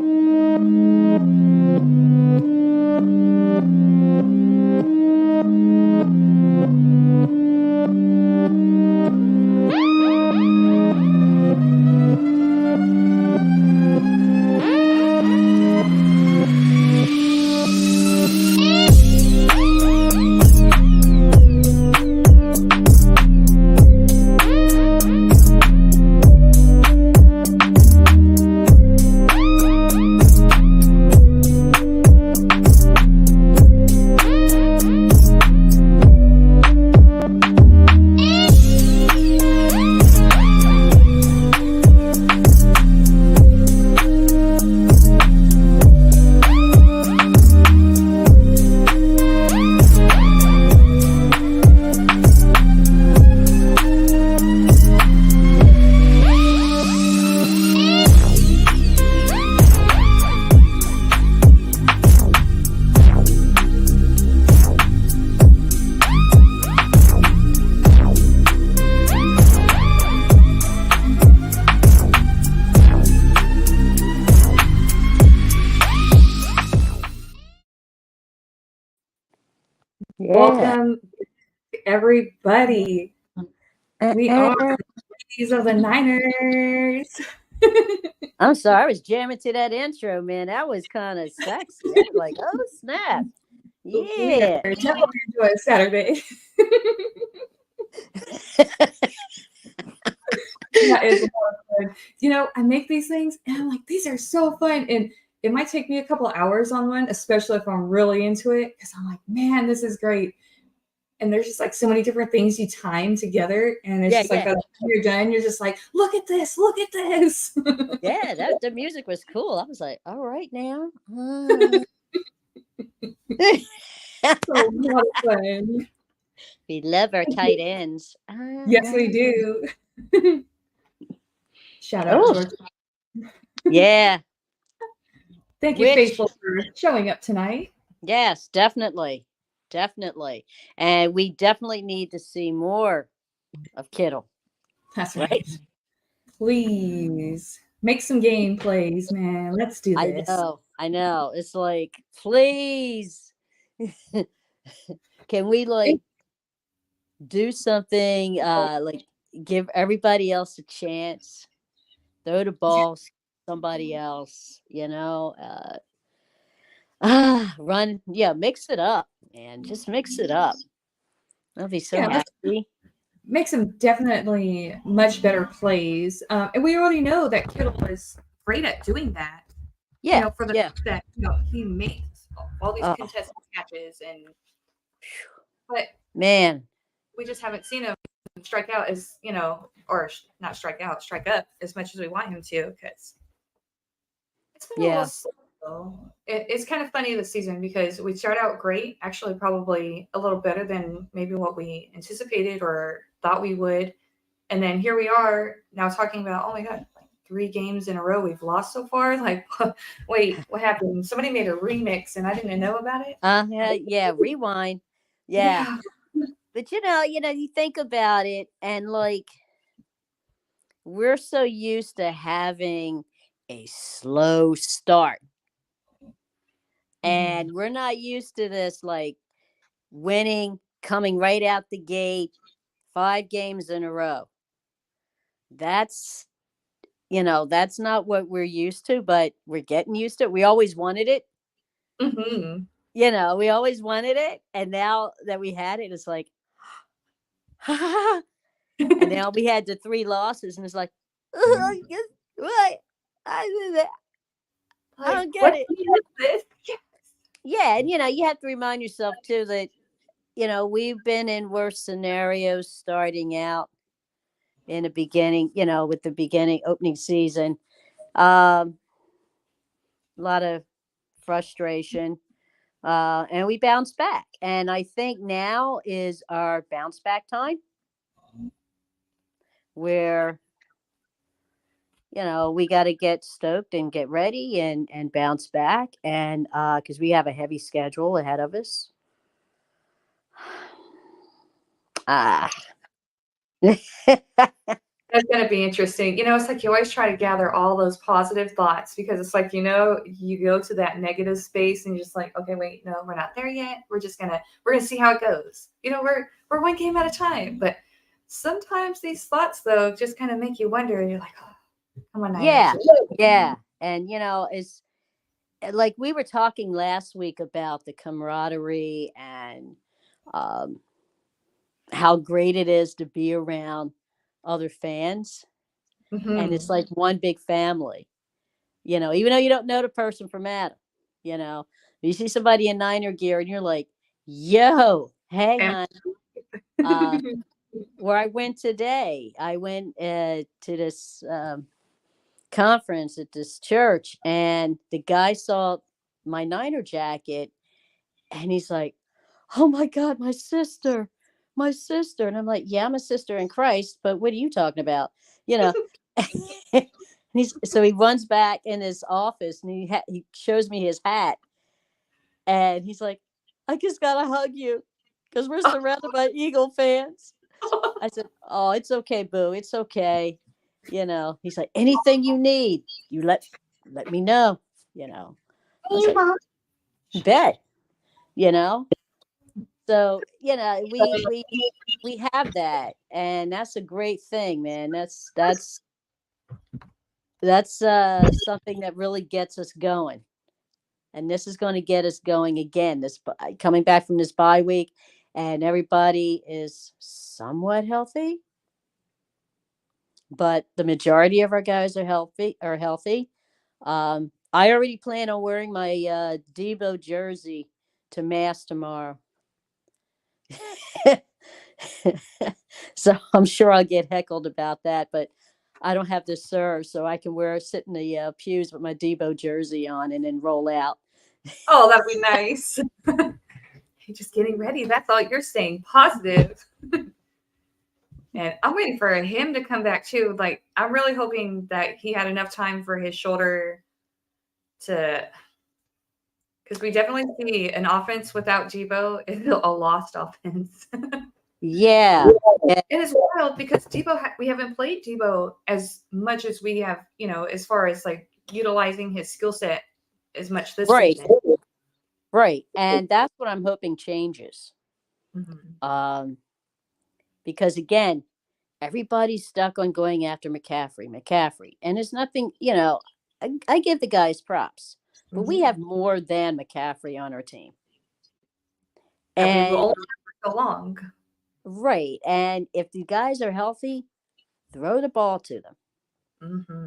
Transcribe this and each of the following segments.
Yeah. Welcome, everybody. We are the ladies of the Niners. I'm sorry, I was jamming to that intro, man. That was kind of sexy. I was like, oh snap. We Yeah. are definitely enjoying Saturday. That is a lot of fun. I make these things and I'm like, these are so fun. And it might take me a couple of hours on one, especially if I'm really into it, because I'm like, man, this is great. And there's just like so many different things you time together. And it's just like, by the time you're done, you're just like, look at this, look at this. Yeah, the music was cool. I was like, all right now. So a lot of fun. We love our tight ends. Yes, we do. Shout out, Oh, George. yeah. Thank you, Faithful, for showing up tonight. Yes, definitely. Definitely. And we definitely need to see more of Kittle. That's right. Please make some gameplays, man. Let's do this. I know. It's like, please. Can we do something like give everybody else a chance? Throw the ball somebody else, run, mix it up, man. Just mix it up. I'll be so happy. Make some definitely much better plays. And we already know that Kittle is great at doing that. Yeah. For the fact that he makes all these contested catches but man, we just haven't seen him strike out as or not strike out, strike up as much as we want him to, because it's been a little slow. It's kind of funny this season because we start out great, actually probably a little better than maybe what we anticipated or thought we would, and then here we are now talking about, oh my god, like 3 games in a row we've lost so far. Like, wait, what happened? Somebody made a remix and I didn't know about it. Rewind. Yeah. But you think about it, and like, we're so used to having a slow start. And we're not used to this, like, winning, coming right out the gate, 5 games in a row. That's not what we're used to, but we're getting used to it. We always wanted it. We always wanted it. And now that we had it, it's like, and now we had the 3 losses, and it's like, what? I don't get it. Yeah, and you have to remind yourself too that we've been in worse scenarios starting out in the beginning. With the beginning opening season, a lot of frustration, and we bounced back. And I think now is our bounce back time, where we got to get stoked and get ready and bounce back, and because we have a heavy schedule ahead of us. That's going to be interesting. It's like you always try to gather all those positive thoughts because it's like, you go to that negative space and you're just like, okay, wait, no, we're not there yet. We're going to see how it goes. We're one game at a time. But sometimes these thoughts, though, just kind of make you wonder. And you're like, oh, come on, Yeah. Niners. Yeah. And, it's like we were talking last week about the camaraderie and how great it is to be around other fans. Mm-hmm. And it's like one big family, even though you don't know the person from Adam, you see somebody in Niner gear and you're like, yo, hey, hon. Where I went today, I went to this conference at this church, and the guy saw my Niner jacket and he's like, oh my God, my sister. And I'm like, yeah, I'm a sister in Christ, but what are you talking about? So he runs back in his office and he shows me his hat and he's like, I just gotta hug you because we're surrounded by Eagle fans. I said, oh, it's okay, boo. It's okay. He's like, anything you need, you let me know, I was like, bet, so, we have that, and that's a great thing, man. That's something that really gets us going. And this is going to get us going again. This coming back from this bye week, and everybody is somewhat healthy, but the majority of our guys are healthy. I already plan on wearing my Debo jersey to mass tomorrow. So I'm sure I'll get heckled about that, but I don't have to serve, so I can sit in the pews with my Debo jersey on and then roll out. Oh, that'd be nice. You're just getting ready. That's all you're saying. Positive. And I'm waiting for him to come back too. Like, I'm really hoping that he had enough time for his shoulder because we definitely see an offense without Debo is a lost offense. Yeah. It is wild because we haven't played Debo as much as we have, as far as like utilizing his skill set as much this season. Right. And that's what I'm hoping changes. Mm-hmm. Because again, everybody's stuck on going after McCaffrey. And there's nothing, I give the guys props, but we have more than McCaffrey on our team. And we will only have so long. Right. And if the guys are healthy, throw the ball to them. Mm-hmm.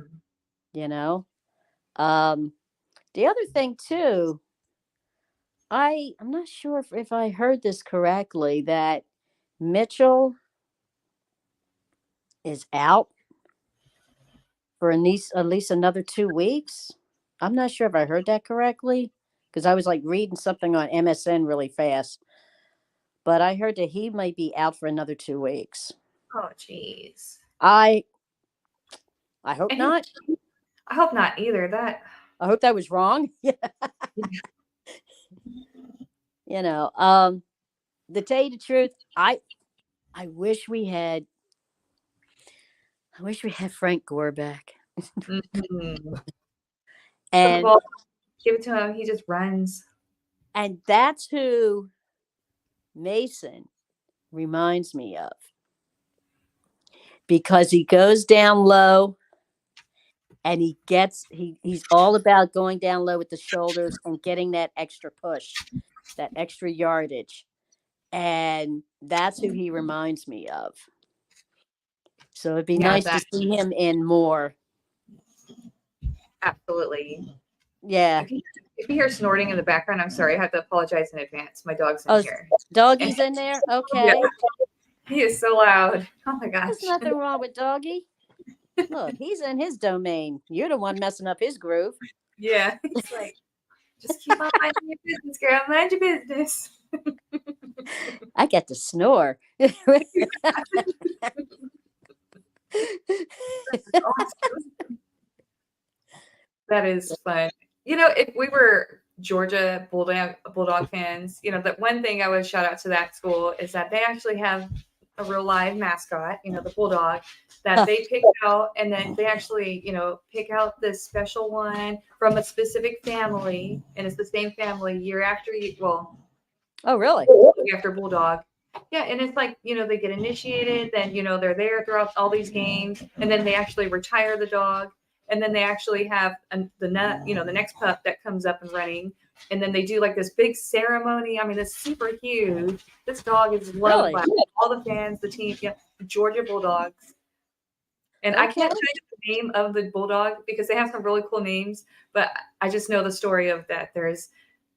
The other thing too, I'm not sure if I heard this correctly, that Mitchell is out for at least another 2 weeks. I'm not sure if I heard that correctly because I was like reading something on MSN really fast. But I heard that he might be out for another 2 weeks. Oh, jeez. I hope not. I hope not either. I hope that was wrong. To tell you the truth, I wish we had Frank Gore back. Mm-hmm. And give it to him. He just runs. And that's who Mason reminds me of. Because he goes down low and he's all about going down low with the shoulders and getting that extra push, that extra yardage. And that's who he reminds me of. So it'd be nice to see him in more. Absolutely. Yeah. If you hear snorting in the background, I'm sorry. I have to apologize in advance. My dog's in here. Doggy's in there? Okay. Yeah. He is so loud. Oh my gosh. There's nothing wrong with Doggy. Look, he's in his domain. You're the one messing up his groove. Yeah. He's like, just keep on minding your business, girl. Mind your business. I get to snore. That is fun. If we were Georgia Bulldog fans, that one thing I would shout out to that school is that they actually have a real live mascot, the bulldog that they pick out, and then they actually, pick out this special one from a specific family, and it's the same family year after year. Well, oh, really? After bulldog. Yeah, and it's like, they get initiated, then, they're there throughout all these games, and then they actually retire the dog, and then they actually have the next pup that comes up and running, and then they do like this big ceremony. I mean, it's super huge. This dog is loved by all the fans, the team, the Georgia Bulldogs. And I can't tell you the name of the bulldog because they have some really cool names, but I just know the story of that. There's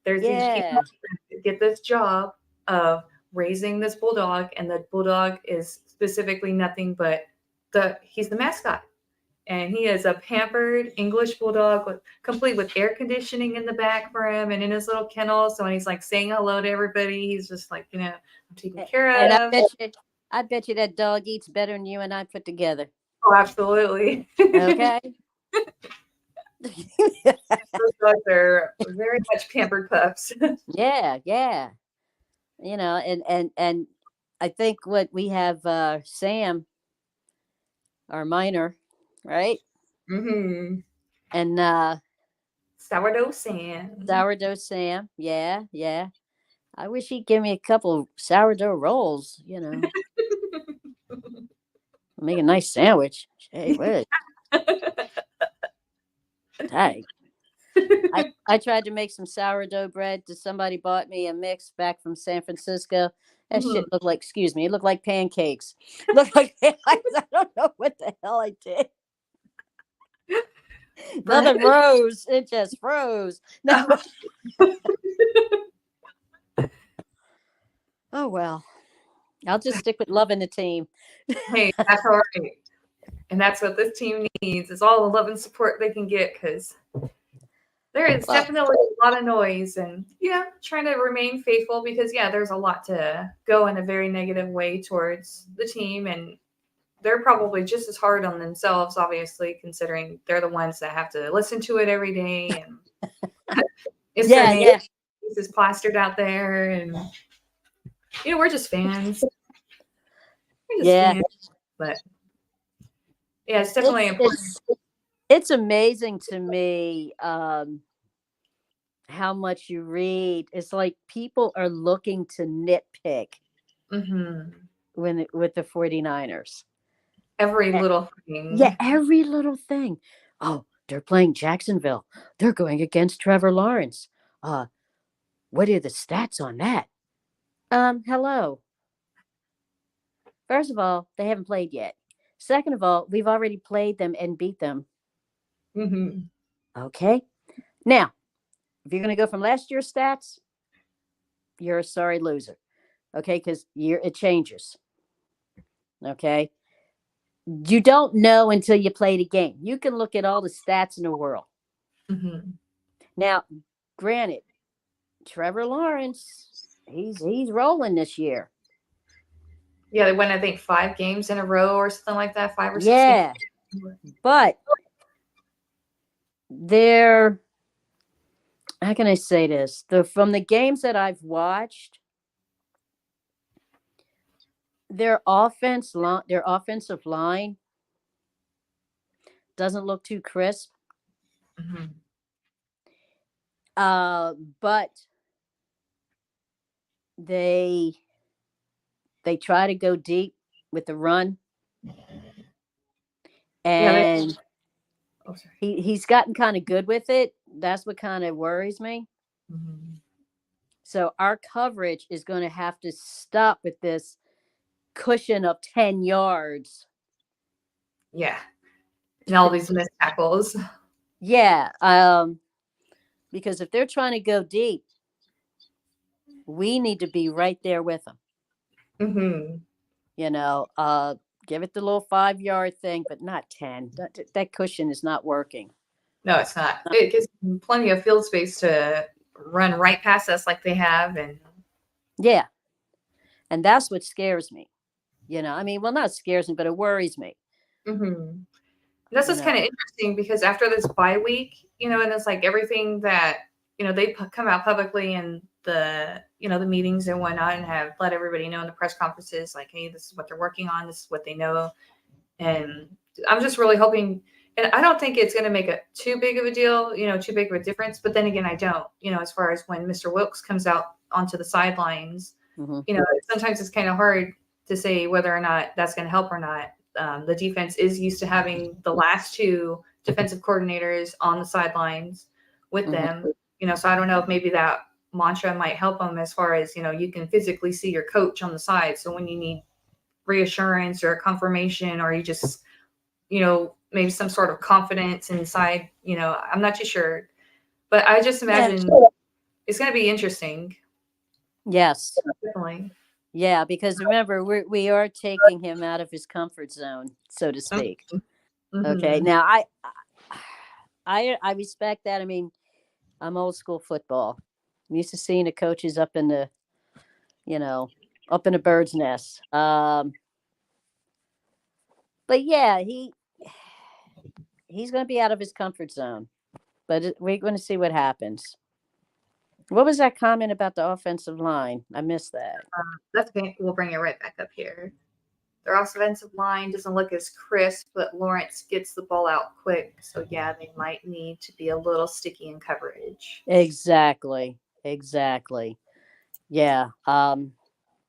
these people that get this job of raising this bulldog, and the bulldog is specifically nothing but he's the mascot. And he is a pampered English bulldog complete with air conditioning in the back for him and in his little kennel. So when he's like saying hello to everybody, he's just like, I'm taken care of. And I bet you that dog eats better than you and I put together. Oh, absolutely. Okay. Those dogs are very much pampered pups. Yeah. And I think what we have, Sam, our minor, right? Mm-hmm. And Sourdough Sam. Yeah. I wish he'd give me a couple sourdough rolls, Make a nice sandwich. Hey, what? Dang. I tried to make some sourdough bread. Somebody bought me a mix back from San Francisco. That shit looked like, it looked like pancakes. I don't know what the hell I did. Nothing rose. It just froze. No. Oh, well. I'll just stick with loving the team. Hey, that's all right. And that's what this team needs, is all the love and support they can get, because there is definitely a lot of noise, and trying to remain faithful, because there's a lot to go in a very negative way towards the team, and they're probably just as hard on themselves, obviously, considering they're the ones that have to listen to it every day, and their name is plastered out there, and we're just fans. Fans, but it's definitely important. It's amazing to me how much you read. It's like people are looking to nitpick with the 49ers. Every little thing. Yeah, every little thing. Oh, they're playing Jacksonville. They're going against Trevor Lawrence. What are the stats on that? Hello. First of all, they haven't played yet. Second of all, we've already played them and beat them. Mm-hmm. Okay. Now, if you're going to go from last year's stats, you're a sorry loser. Okay, because it changes. Okay. You don't know until you play the game. You can look at all the stats in the world. Mm-hmm. Now, granted, Trevor Lawrence, he's rolling this year. Yeah, they won, I think, 5 games in a row or something like that, 5 or 6 games. But how can I say this? From the games that I've watched, their offensive line doesn't look too crisp. Mm-hmm. But they try to go deep with the run, and he's gotten kind of good with it. That's what kind of worries me. Mm-hmm. So our coverage is going to have to stop with this cushion of 10 yards. Yeah. And all these missed tackles. Yeah. Because if they're trying to go deep, we need to be right there with them. Mm-hmm. Give it the little 5-yard thing, but not 10. That cushion is not working. No, it's not. It gives them plenty of field space to run right past us like they have. And that's what scares me. Not scares me, but it worries me. Mm-hmm. That's just kind of interesting, because after this bye week, and it's like everything that, they come out publicly and the the meetings and whatnot, and have let everybody know in the press conferences, like, hey, this is what they're working on, this is what they know. And I'm just really hoping, and I don't think it's going to make a too big of a deal, too big of a difference. But then again, I don't, as far as when Mr. Wilkes comes out onto the sidelines, sometimes it's kind of hard to say whether or not that's going to help or not. The defense is used to having the last two defensive coordinators on the sidelines with them, so I don't know if maybe that mantra might help them as far as, you can physically see your coach on the side. So when you need reassurance or confirmation, or you just, maybe some sort of confidence inside, I'm not too sure, but I just imagine it's going to be interesting. Yes. Definitely. Yeah, because remember, we are taking him out of his comfort zone, so to speak. Okay. Now I respect that. I mean, I'm old school football. I'm used to seeing the coaches up in the, up in a bird's nest. But yeah, he's going to be out of his comfort zone. But we're going to see what happens. What was that comment about the offensive line? I missed that. That's okay. We'll bring it right back up here. Their offensive line doesn't look as crisp, but Lawrence gets the ball out quick. So, yeah, they might need to be a little sticky in coverage. Exactly. Yeah.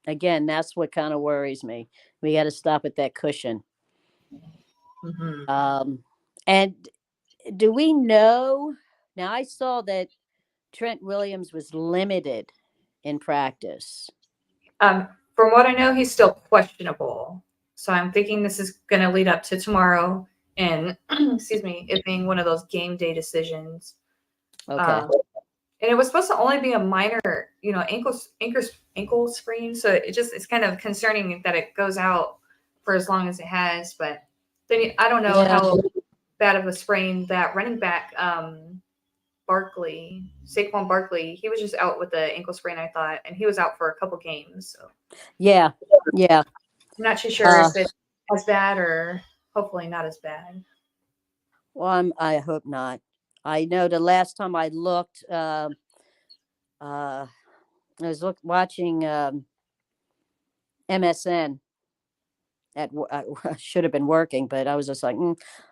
Again, that's what kind of worries me. We got to stop at that cushion. And do we know? Now, I saw that Trent Williams was limited in practice. From what I know, he's still questionable. So I'm thinking this is going to lead up to tomorrow, and excuse me, it being one of those game day decisions. Okay. And it was supposed to only be a minor, ankle sprain. So it's kind of concerning that it goes out for as long as it has. But then I don't know how bad of a sprain that running back, Saquon Barkley, he was just out with the ankle sprain, I thought, and he was out for a couple games. So yeah. I'm not too sure if it's as bad or hopefully not as bad. Well, I hope not. I know the last time I looked, I was watching MSN. I should have been working, but I was just like,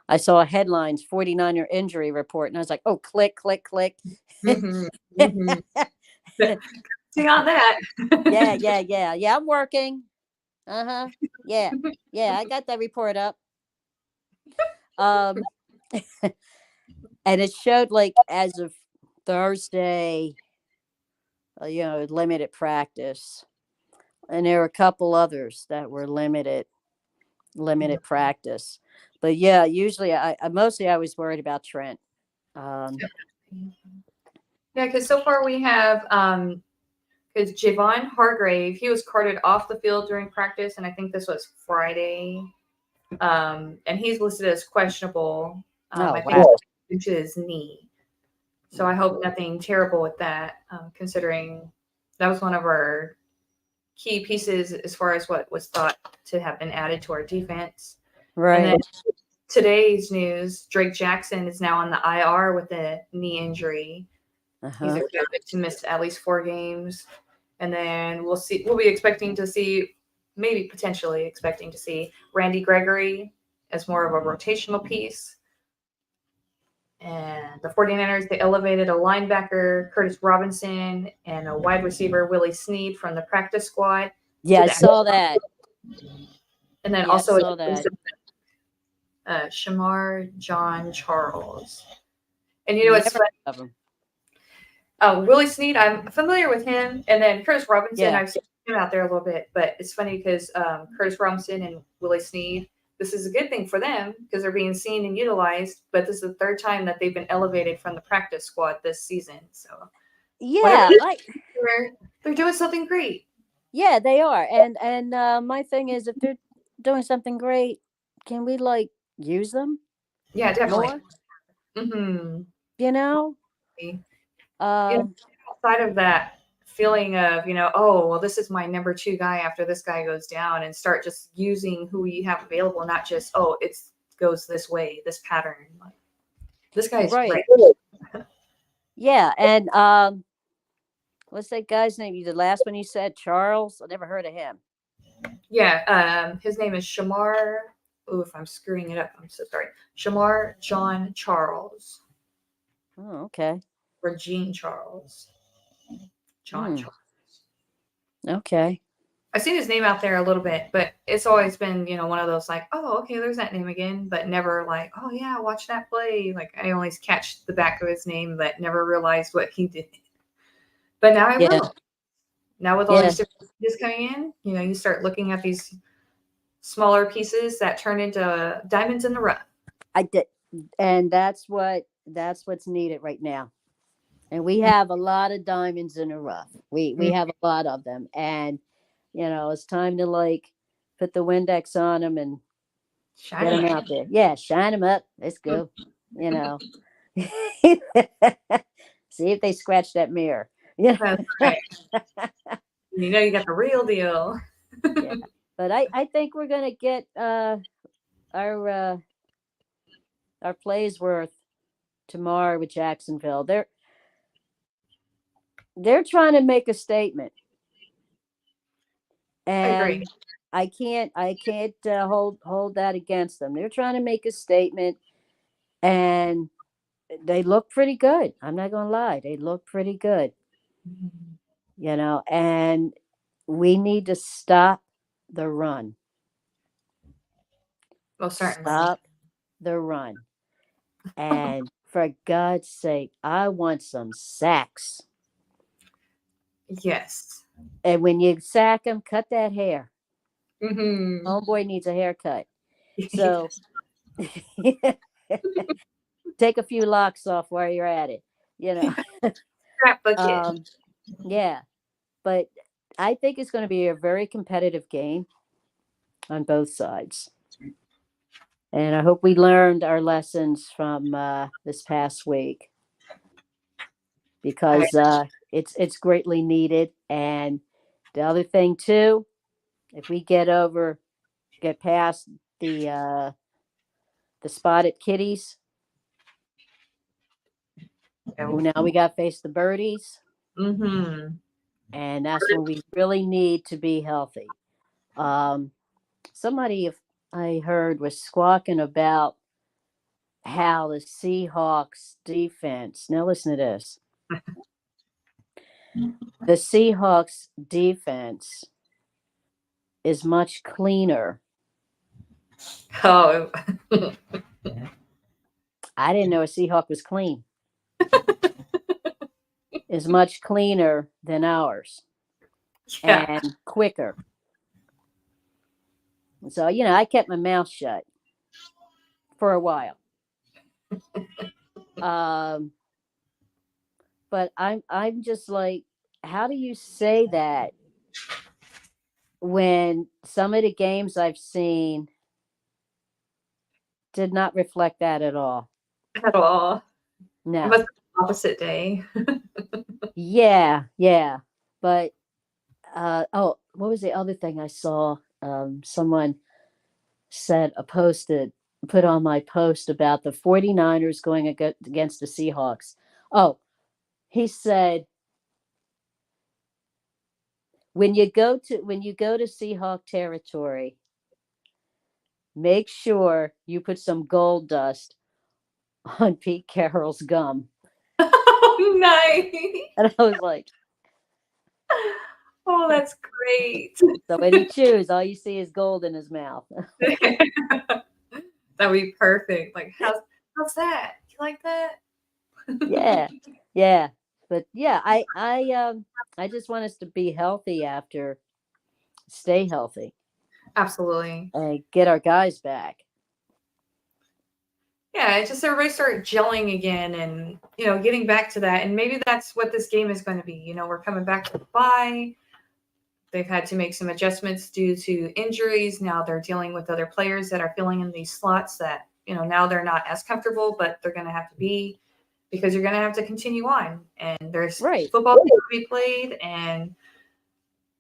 I saw headlines, 49er injury report, and I was like, oh, click. See on that. Yeah, I'm working. Yeah, I got that report up. And it showed, like, as of Thursday, limited practice, and there were a couple others that were limited practice. But yeah, usually I was worried about Trent. Yeah, because so far we have because Javon Hargrave, he was carted off the field during practice, and I think this was Friday. And he's listed as questionable. I think due to his knee. So I hope nothing terrible with that, considering that was one of our key pieces as far as what was thought to have been added to our defense. Right. And then today's news, Drake Jackson is now on the IR with a knee injury. He's expected to miss at least 4 games. And then we'll be potentially expecting to see Randy Gregory as more of a rotational piece. And the 49ers, they elevated a linebacker, Curtis Robinson, and a wide receiver, Willie Snead, from the practice squad. Yeah, I saw that. And then also Shamar John Charles. And it's funny. Willie Snead, I'm familiar with him. And then Curtis Robinson, I've seen him out there a little bit. But it's funny because Curtis Robinson and Willie Snead, this is a good thing for them because they're being seen and utilized. But this is the 3rd time that they've been elevated from the practice squad this season. So yeah, they're doing something great. Yeah, they are. And my thing is, if they're doing something great, can we use them? Yeah, definitely. Outside of that feeling of, this is my number 2 guy after this guy goes down, and start just using who you have available, not just, it goes this way, this pattern. This guy's great. Yeah. And What's that guy's name? The last one you said, Charles? I never heard of him. Yeah, his name is Shamar. Oh, if I'm screwing it up, I'm so sorry. Shamar John Charles. Oh, okay. Or Jean Charles. John Charles. Okay. I've seen his name out there a little bit, but it's always been, one of those like, oh, okay, there's that name again, but never like, oh yeah, watch that play. Like I always catch the back of his name, but never realized what he did. But now I will. Now with all these different pieces coming in, you start looking at these smaller pieces that turn into diamonds in the rough. I did, and that's what's needed right now. And we have a lot of diamonds in the rough. We have a lot of them, and it's time to like put the Windex on them and get them out there. Yeah, shine them up. Let's go. See if they scratch that mirror. That's right. You got the real deal. Yeah. But I think we're gonna get our plays worth tomorrow with Jacksonville. They're trying to make a statement, and I can't hold that against them. They're trying to make a statement, and they look pretty good. I'm not gonna lie, they look pretty good. And we need to stop the run. Well, certainly. Stop the run. And for God's sake, I want some sacks. Yes. And when you sack him, cut that hair. Mm-hmm. Homeboy needs a haircut. So take a few locks off while you're at it. Yeah. But I think it's going to be a very competitive game on both sides. And I hope we learned our lessons from this past week, because it's greatly needed. And the other thing too, if we get past the spotted kitties, now we got to face the birdies. Mm-hmm. And that's when we really need to be healthy. Somebody I heard was squawking about how the Seahawks defense. Now listen to this. The Seahawks defense is much cleaner. Oh. I didn't know a Seahawk was clean. Is much cleaner than ours. Yeah. And quicker. So, I kept my mouth shut for a while. But I'm just like, how do you say that when some of the games I've seen did not reflect that at all? At all. No. It was the opposite day. Yeah. But what was the other thing I saw? Someone said put on my post about the 49ers going against the Seahawks. Oh, he said, when you go to Seahawk territory, make sure you put some gold dust on Pete Carroll's gum. Oh, nice. And I was like, oh, that's great. So when he chews, all you see is gold in his mouth. That would be perfect. Like, how's that? You like that? Yeah. But yeah, I just want us to be healthy stay healthy. Absolutely. And get our guys back. Yeah, it's just everybody start gelling again and, getting back to that. And maybe that's what this game is going to be. We're coming back to the bye. They've had to make some adjustments due to injuries. Now they're dealing with other players that are filling in these slots that, now they're not as comfortable, but they're going to have to be, because you're going to have to continue on. And there's football to be played. And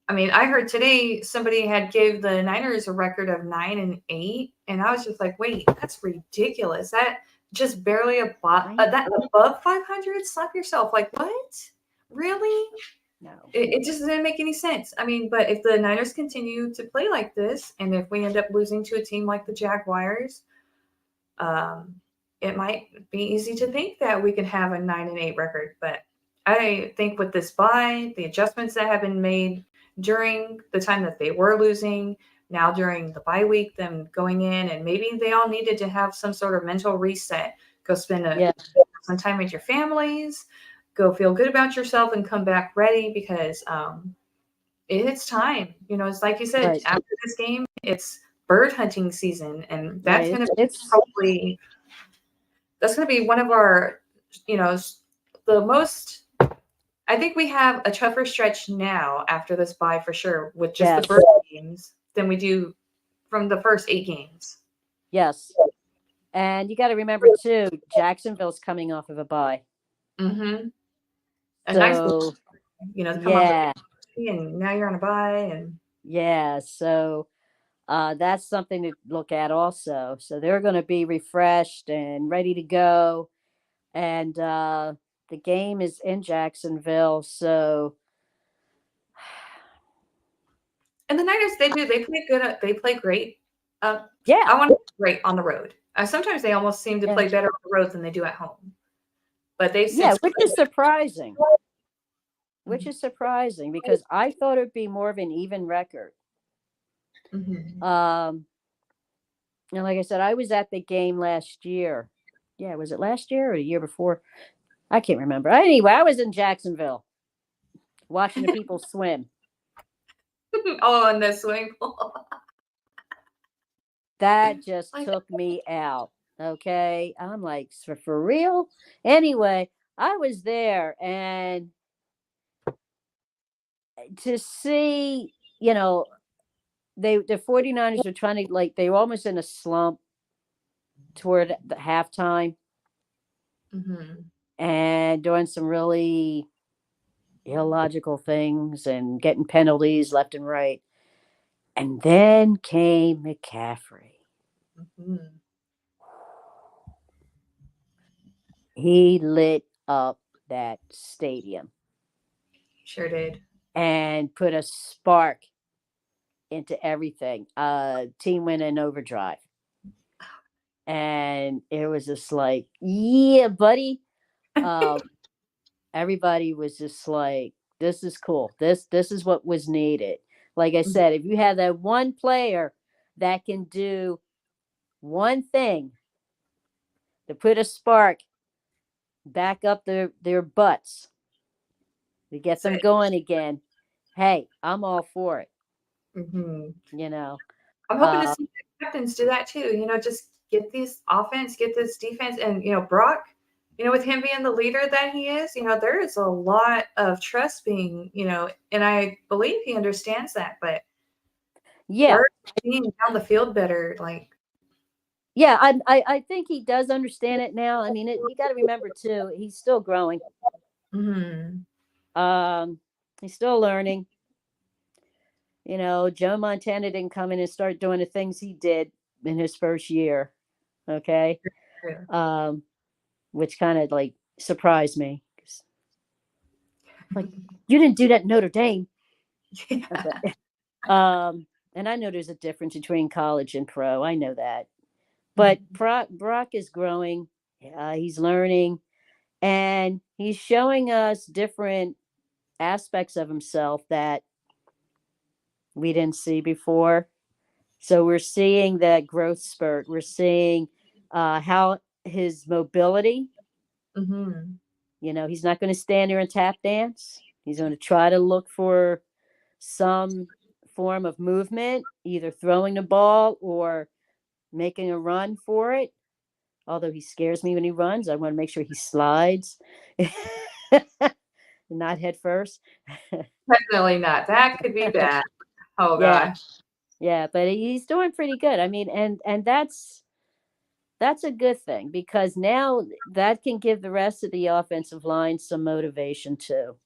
I mean, I heard today somebody had gave the Niners a record of 9-8. And I was just like, wait, that's ridiculous. That just barely above 500. Slap yourself. Like, what? Really? No. It just didn't make any sense. I mean, but if the Niners continue to play like this, and if we end up losing to a team like the Jaguars, it might be easy to think that we could have a 9-8 record. But I think with this bye, the adjustments that have been made during the time that they were losing, now during the bye week, them going in, and maybe they all needed to have some sort of mental reset. Go spend some time with your families, go feel good about yourself, and come back ready, because it's time. It's like you said, Right. after this game, it's bird hunting season, and that's Right. going to be probably one of our, the most. I think we have a tougher stretch now after this bye for sure, with just the bird games, than we do from the first 8 games. Yes. And you got to remember too, Jacksonville's coming off of a bye. Mm-hmm. So, nice, to come off and now you're on a bye, and so that's something to look at also. So they're going to be refreshed and ready to go, and the game is in Jacksonville. So, and the Niners, they play good. They play great. I yeah, want to play great on the road. Sometimes they almost seem to play better on the road than they do at home. But which is surprising. Which is surprising, because I thought it'd be more of an even record. Mm-hmm. And like I said, I was at the game last year. Yeah, was it last year or the year before? I can't remember. Anyway, I was in Jacksonville watching the people swim. Oh, in the swimming pool. That just took me out. Okay. I'm like, for real? Anyway, I was there, and to see, the 49ers were trying to, they were almost in a slump toward the halftime, and doing some really illogical things and getting penalties left and right. And then came McCaffrey. He lit up that stadium. Sure did. And put a spark into everything. Team went in overdrive. And it was just like, yeah, buddy. Everybody was just like, this is cool. This is what was needed. Like I said, if you have that one player that can do one thing to put a spark back up their butts, to get them going again, hey, I'm all for it. Mm-hmm. I'm hoping to see the captains do that too. Just get this offense, get this defense, and Brock, with him being the leader that he is, there is a lot of trust being, and I believe he understands that. But being down the field better, I think he does understand it now. I mean, you got to remember too, he's still growing. Mm-hmm. He's still learning. Joe Montana didn't come in and start doing the things he did in his first year. Okay. Which kind of surprised me. You didn't do that in Notre Dame. Yeah. And I know there's a difference between college and pro. I know that. But Brock is growing. He's learning. And he's showing us different aspects of himself that we didn't see before. So we're seeing that growth spurt. We're seeing how his mobility. Mm-hmm. He's not going to stand there and tap dance. He's going to try to look for some form of movement, either throwing the ball or making a run for it. Although he scares me when he runs, I want to make sure he slides, not head first. Definitely not. That could be bad. Oh gosh. Yeah, but he's doing pretty good. I mean, and that's a good thing, because now that can give the rest of the offensive line some motivation too.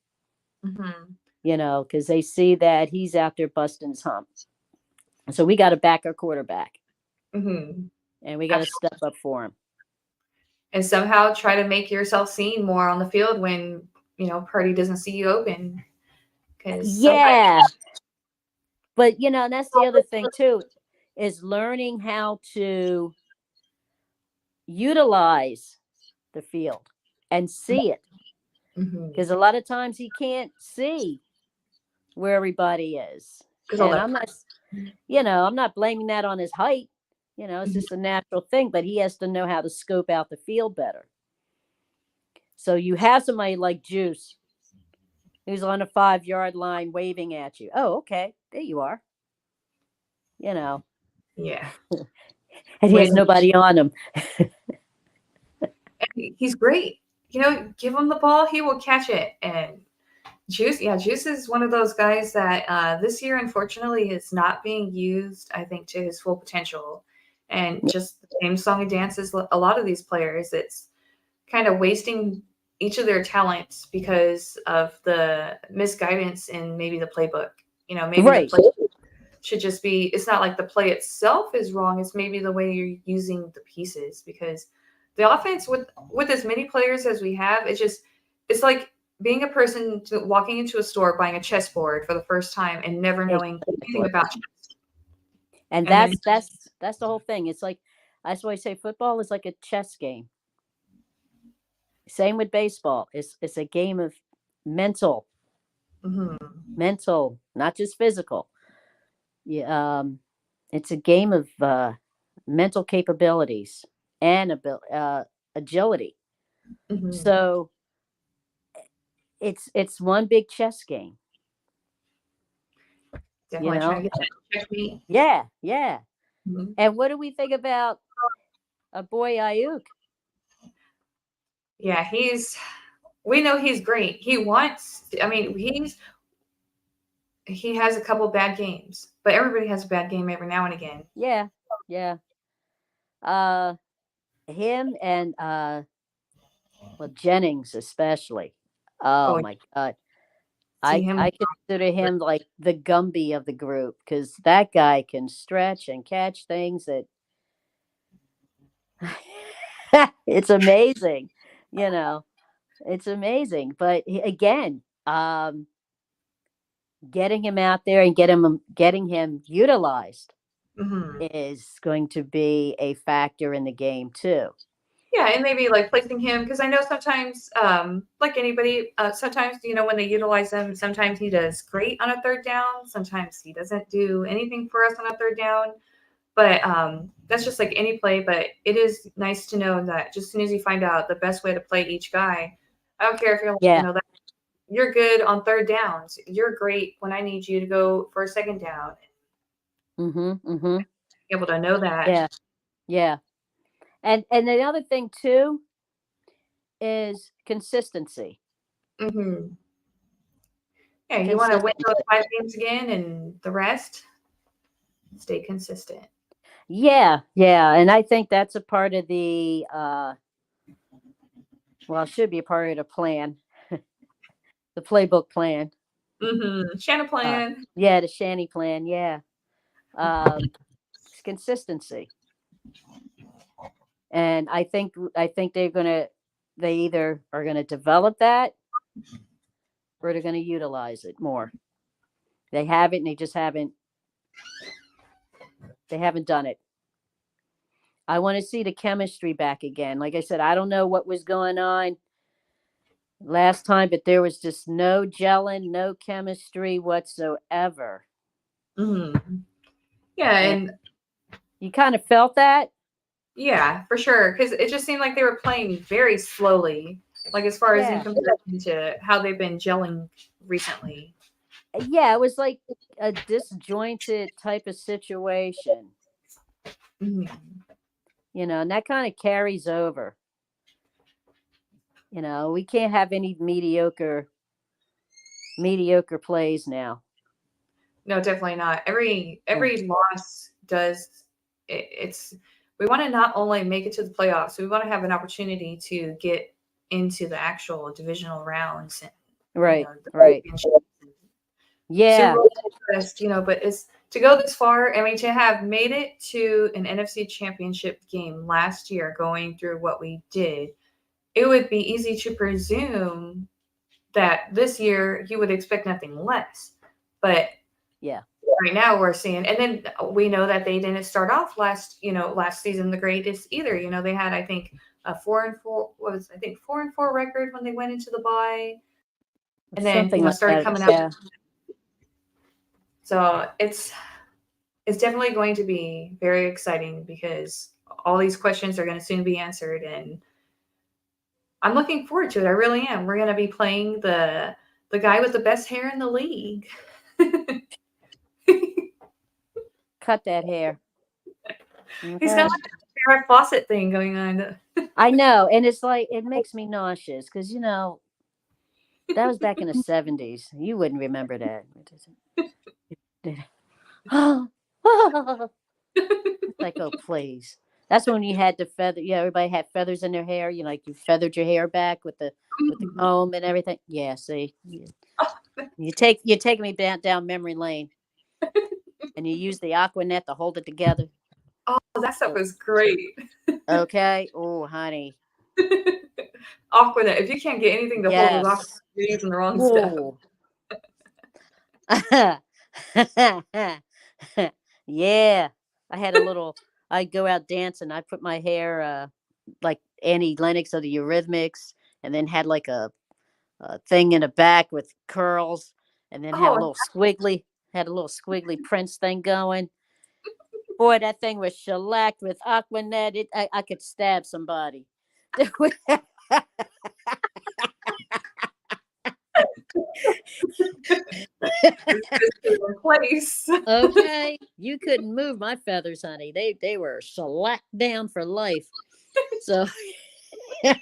Mm-hmm. Because they see that he's out there busting his hump. So we got to back our quarterback. Mm-hmm. And we got to step up for him. And somehow try to make yourself seen more on the field when, Purdy doesn't see you open. Yeah. But, you know, and that's the other thing, too, is learning how to utilize the field and see it. Because a lot of times he can't see where everybody is. And I'm not, you know, I'm not blaming that on his height. You know, it's just a natural thing, but he has to know how to scope out the field better. So you have somebody like Juice who's on a 5-yard line waving at you. Oh, okay. There you are. You know. Yeah. And he has nobody on him. He's great. You know, give him the ball, he will catch it. And Juice is one of those guys that this year, unfortunately, is not being used, I think, to his full potential. And just the same song and dance as a lot of these players, it's kind of wasting each of their talents because of the misguidance in maybe the playbook. You know, maybe the play should just be, it's not like the play itself is wrong, it's maybe the way you're using the pieces, because the offense with as many players as we have, it's like being a person walking into a store buying a chessboard for the first time and never knowing anything about chess. And that's the whole thing. It's like, that's why I say football is like a chess game. Same with baseball. It's a game of mental, not just physical. Yeah, it's a game of mental capabilities and agility. So it's one big chess game. Definitely trying to get that checkmate. Yeah. And what do we think about a boy Ayuk? Yeah, we know he's great. He has a couple bad games, but everybody has a bad game every now and again. Yeah. Him and Jennings especially. Oh my God. I consider him like the Gumby of the group, because that guy can stretch and catch things that it's amazing, you know. It's amazing. But again, getting him out there and getting him utilized is going to be a factor in the game too. Yeah, and maybe like placing him, because I know sometimes, like anybody, sometimes, you know, when they utilize him, sometimes he does great on a third down. Sometimes he doesn't do anything for us on a third down. But that's just like any play. But it is nice to know that just as soon as you find out the best way to play each guy, I don't care if you're you know that you're good on third downs. You're great when I need you to go for a second down. Be able to know that. Yeah. And the other thing too is consistency. Yeah, you want to win those 5 games again, and the rest, stay consistent. Yeah, and I think that's a part of the it should be a part of the plan, the playbook plan. Shanna plan. The Shanny plan. Yeah, it's consistency. And I think they either are gonna develop that or they're gonna utilize it more. They have it, and they just haven't done it. I want to see the chemistry back again. Like I said, I don't know what was going on last time, but there was just no gelling, no chemistry whatsoever. Yeah, and you kind of felt that. Yeah, for sure. Because it just seemed like they were playing very slowly, like as far as in comparison to how they've been gelling recently. Yeah, it was like a disjointed type of situation. You know, and that kind of carries over. You know, we can't have any mediocre plays now. No, definitely not. Every loss does it's we want to not only make it to the playoffs, we want to have an opportunity to get into the actual divisional rounds. Right. Yeah. You know, but it's to go this far. I mean, to have made it to an NFC Championship game last year, going through what we did, it would be easy to presume that this year you would expect nothing less. But yeah, right now we're seeing, and then we know that they didn't start off last season the greatest either. They had, I think, a 4-4 4-4 record when they went into the bye, and then something like started that. coming Yeah. out. So it's definitely going to be very exciting because all these questions are going to soon be answered, and I'm looking forward to it. I really am. We're going to be playing the guy with the best hair in the league. Cut that hair. Okay. He's got like a Farrah Fawcett thing going on. I know, and it's like it makes me nauseous because that was back in the 70s. You wouldn't remember that. It's like, oh please. That's when you had the feather. Yeah, everybody had feathers in their hair. You feathered your hair back with the comb and everything. Yeah, see, you take me down memory lane, and you use the Aquanet to hold it together. Oh, that stuff was great. Okay. Oh, honey. Aquanet. If you can't get anything to hold with Aquanet, you're using the wrong stuff. Yeah, I had a little. I'd go out dancing. I put my hair like Annie Lennox of the Eurythmics, and then had like a thing in the back with curls, and then had a little squiggly Prince thing going. Boy, that thing was shellacked with Aquanet. I could stab somebody. Place. Okay, you couldn't move my feathers, honey. They were shellacked down for life. So then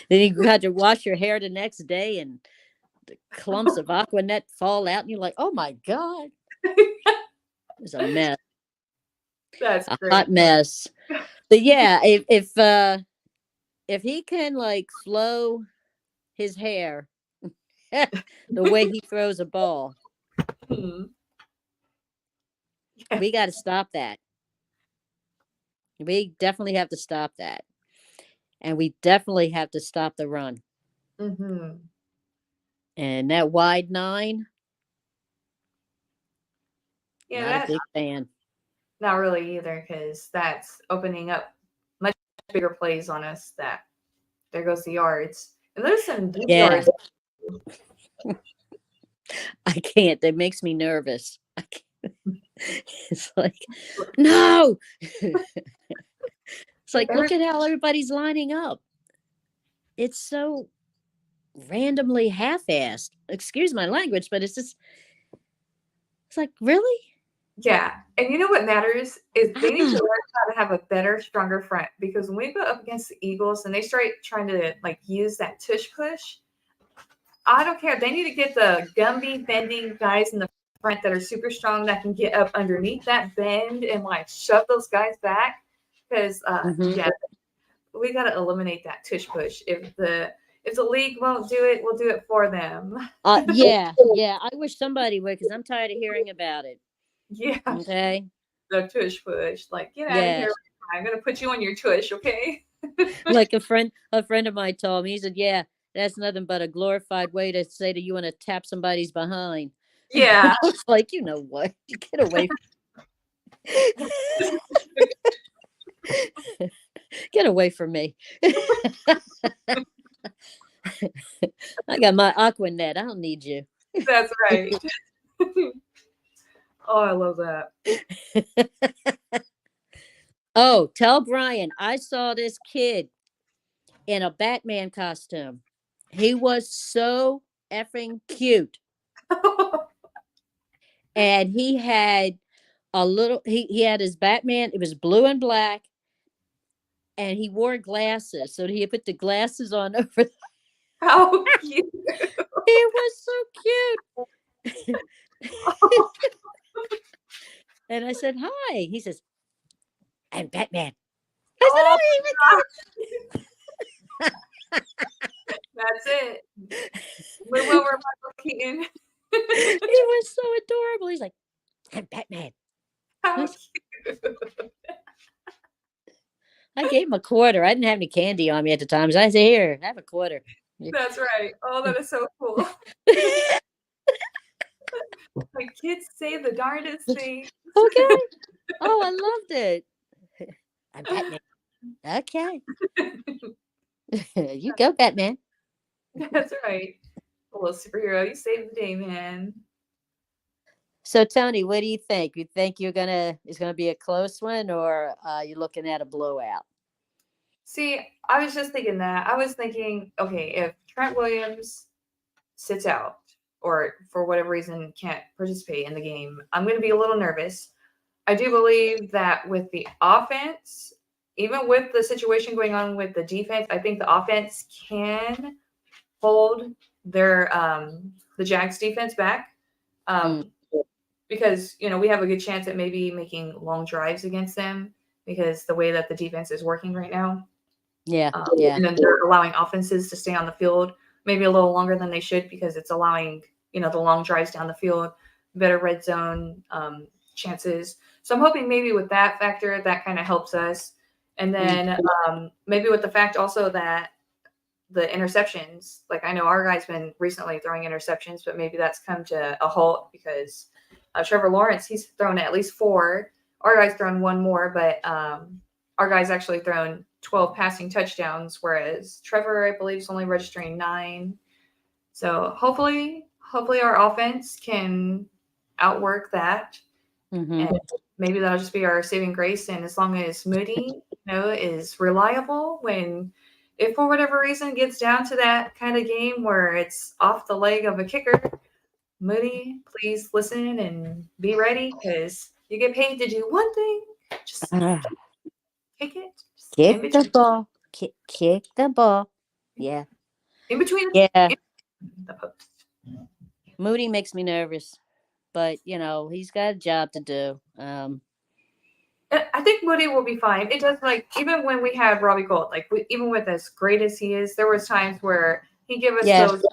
you had to wash your hair the next day, and the clumps of Aquanet fall out, and you're like, "Oh my god!" It was a mess. That's a great. Hot mess. But yeah, if he can like flow his hair the way he throws a ball, we got to stop that. We definitely have to stop that, and we definitely have to stop the run. Mm-hmm. And that wide 9. Yeah, not a big fan. Not really either, because that's opening up much bigger plays on us. That there goes the yards, and there's some deep yards. I can't. That makes me nervous. I can't. It's like, no. It's like, look at how everybody's lining up. It's so randomly half-assed. Excuse my language, but it's just, it's like, really? Yeah. And you know what matters is they need to learn how to have a better, stronger front, because when we go up against the Eagles and they start trying to like use that tush push, I don't care. They need to get the Gumby bending guys in the front that are super strong that can get up underneath that bend and like shove those guys back. Because yeah, we got to eliminate that tush push. If the league won't do it, we'll do it for them. Yeah. I wish somebody would, because I'm tired of hearing about it. Yeah. Okay. The tush push, like, get out of here. I'm gonna put you on your tush, okay? Like a friend of mine told me, he said, "Yeah, that's nothing but a glorified way to say that you want to tap somebody's behind." Yeah. It's like, you know what? Get away. Get away from me. I got my Aquanet. I don't need you. That's right. Oh, I love that. Oh, tell Brian, I saw this kid in a Batman costume. He was so effing cute. And he had he had his Batman, it was blue and black, and he wore glasses. So he put the glasses on over. How cute. He was so cute. And I said, "Hi." He says, "I'm Batman." I said, "Oh, that's it. Move over, Michael Keaton. He was so adorable. He's like, "I'm Batman." How cute. I gave him a quarter. I didn't have any candy on me at the time. So I said, "Here, have a quarter." That's right. Oh, that is so cool. Like kids say the darndest things. Okay. Oh, I loved it. I'm Batman. Okay. You go, Batman. That's right. A little superhero. You saved the day, man. So, Tony, what do you think? You think it's gonna be a close one, or you looking at a blowout? See, I was just thinking that. I was thinking, okay, if Trent Williams sits out or for whatever reason can't participate in the game, I'm going to be a little nervous. I do believe that with the offense, even with the situation going on with the defense, I think the offense can hold their the Jags defense back. Because we have a good chance at maybe making long drives against them because the way that the defense is working right now. Yeah. And then they're allowing offenses to stay on the field maybe a little longer than they should because it's allowing the long drives down the field, better red zone chances. So I'm hoping maybe with that factor that kind of helps us, and then maybe with the fact also that the interceptions, like I know our guy's been recently throwing interceptions, but maybe that's come to a halt because Trevor Lawrence, he's thrown at least 4. Our guy's thrown 1 more, but our guy's actually thrown 12 passing touchdowns, whereas Trevor, I believe, is only registering 9. So hopefully our offense can outwork that. And maybe that'll just be our saving grace. And as long as Moody, is reliable if for whatever reason it gets down to that kind of game where it's off the leg of a kicker, Moody, please listen and be ready because you get paid to do one thing. Just kick it. Kick the ball. Kick the ball. Yeah. In between. Yeah. The post. Moody makes me nervous, but he's got a job to do. I think Moody will be fine. It does, even when we had Robbie Gould, even with as great as he is, there was times where he gave us those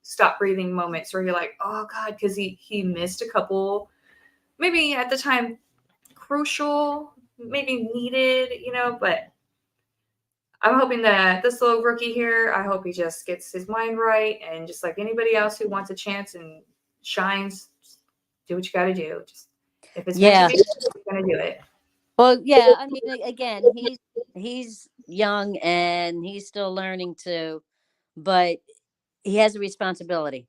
stop breathing moments where you're like, oh God, because he missed a couple, maybe at the time crucial, maybe needed, but I'm hoping that this little rookie here, I hope he just gets his mind right and just like anybody else who wants a chance and shines, just do what you got to do. Just if it's meant to be, you're gonna do it. Well, yeah, I mean, again, he's young and he's still learning too, but he has a responsibility.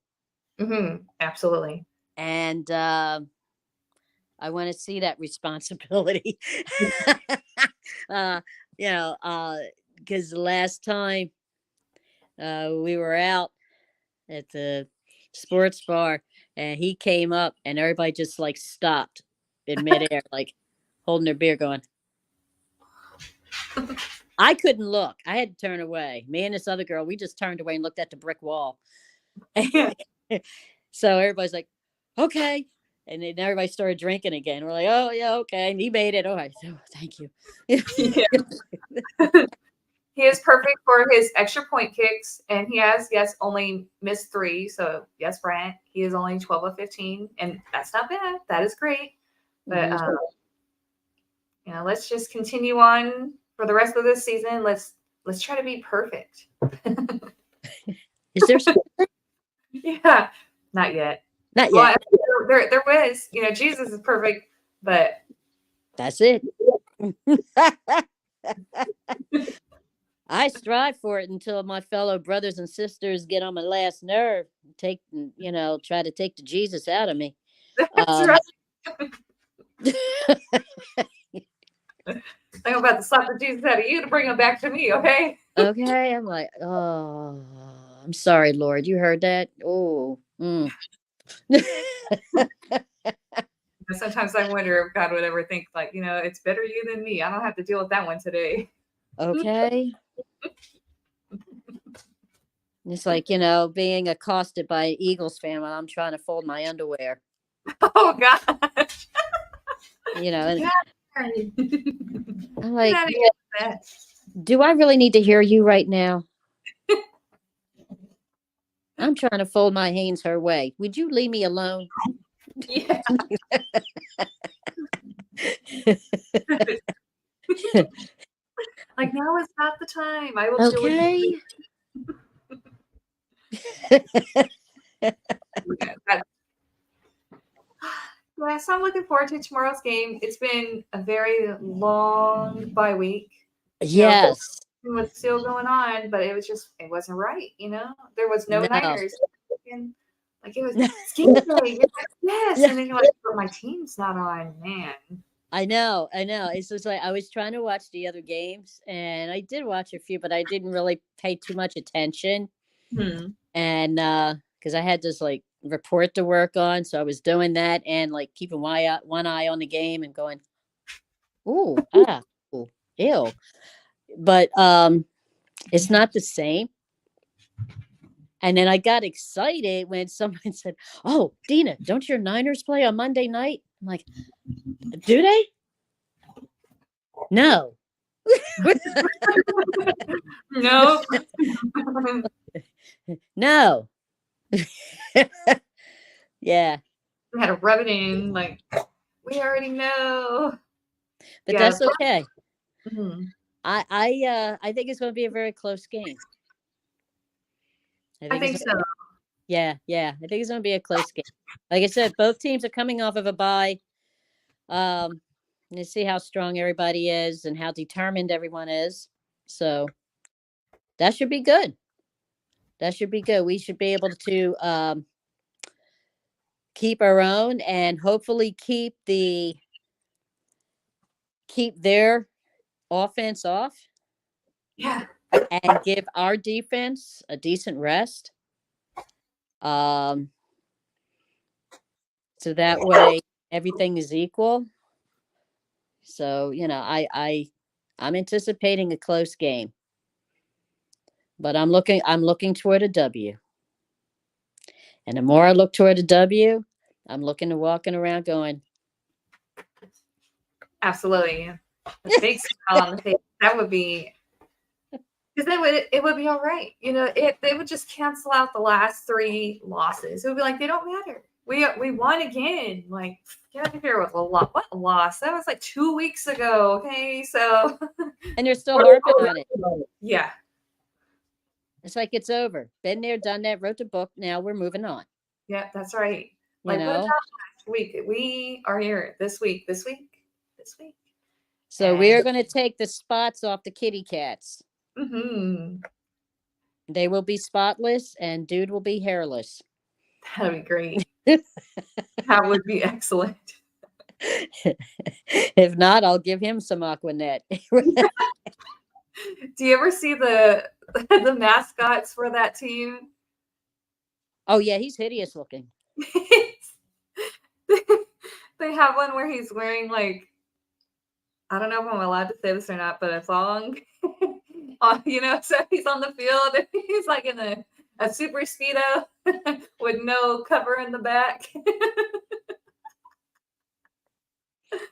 Absolutely. And I want to see that responsibility. Because the last time we were out at the sports bar and he came up and everybody just stopped in midair, holding their beer going. I couldn't look. I had to turn away. Me and this other girl, we just turned away and looked at the brick wall. So everybody's like, okay. And then everybody started drinking again. We're like, oh, yeah, okay. And he made it. All right. So thank you. He is perfect for his extra point kicks. And he has, only missed 3. So, yes, Brent, he is only 12 of 15. And that's not bad. That is great. But, let's just continue on for the rest of this season. Let's try to be perfect. Is there something? Yeah, not yet. Not yet. Well, there was, Jesus is perfect, but that's it. I strive for it until my fellow brothers and sisters get on my last nerve, try to take the Jesus out of me. That's right. I'm about to slap the Jesus out of you to bring him back to me, okay? Okay, I'm like, oh, I'm sorry, Lord. You heard that? Oh. Sometimes I wonder if God would ever think it's better you than me. I don't have to deal with that one today. Okay. It's like, being accosted by an Eagles fan while I'm trying to fold my underwear. Oh, gosh. And I'm like, do I really need to hear you right now? I'm trying to fold my hands her way. Would you leave me alone? Yeah. Now is not the time. I will. Okay. Yeah, so I'm looking forward to tomorrow's game. It's been a very long bye week. Yes. Was still going on, but it wasn't right. There was no Niners. Like it was game day. Yes, and then you're like, but my team's not on, man. I know. It's just like I was trying to watch the other games, and I did watch a few, but I didn't really pay too much attention. And because I had this like report to work on, so I was doing that and like keeping one eye on the game and going, ooh, ew. But it's not the same. And then I got excited when someone said, "Oh, Dina, don't your Niners play on Monday night?" I'm like, "Do they?" No. No. No. Yeah. We had to rub it in, like, we already know. But that's okay. Mm-hmm. I think it's going to be a very close game. I think so. Yeah. I think it's going to be a close game. Like I said, both teams are coming off of a bye. To see how strong everybody is and how determined everyone is. So that should be good. We should be able to keep our own and hopefully keep their offense off. Yeah. And give our defense a decent rest. So that way everything is equal. So, I'm anticipating a close game. But I'm looking toward a W. And the more I look toward a W, I'm looking to walking around going. Absolutely. A big smile on the face. That would be, because then it would be all right. They would just cancel out the last 3 losses. It would be like, they don't matter. We won again. Like, get out of here with a loss. What a loss? That was like 2 weeks ago. Okay, so. And they're still harping on it. Yeah. It's like it's over. Been there, done that, wrote the book. Now we're moving on. Yeah, that's right. Like, last week, we are here this week. So we are going to take the spots off the kitty cats. Mm-hmm. They will be spotless and dude will be hairless. That'd be great. That would be excellent. If not, I'll give him some Aquanet. Do you ever see the mascots for that team? Oh yeah, he's hideous looking. They have one where he's wearing, like, I don't know if I'm allowed to say this or not, but a thong. So he's on the field and he's like in a super speedo with no cover in the back.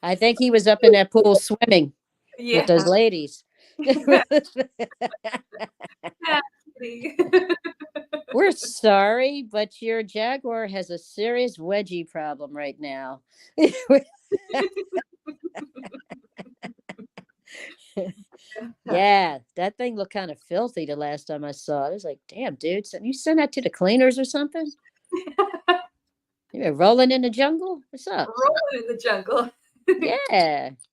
I think he was up in that pool swimming with those ladies. We're sorry, but your Jaguar has a serious wedgie problem right now. Yeah, that thing looked kind of filthy the last time I saw it. I was like, damn, dude, you send that to the cleaners or something? You're rolling in the jungle? What's up? Rolling in the jungle.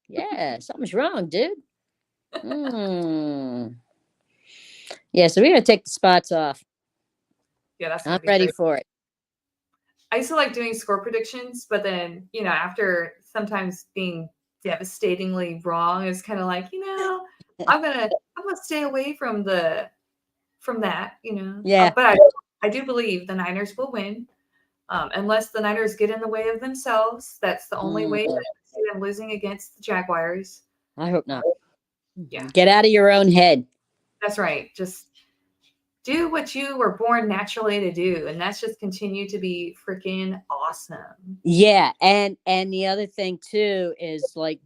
Yeah, something's wrong, dude. Yeah, so we're gonna take the spots off. Yeah, I'm ready for it. I used to like doing score predictions, but then after sometimes being devastatingly wrong, it's kind of like I'm gonna stay away from that. Yeah, but I do believe the Niners will win. Unless the Niners get in the way of themselves. That's the only way that I see them losing against the Jaguars. I hope not. Yeah. Get out of your own head. That's right. Just do what you were born naturally to do. And that's just continue to be freaking awesome. Yeah. And the other thing too is like,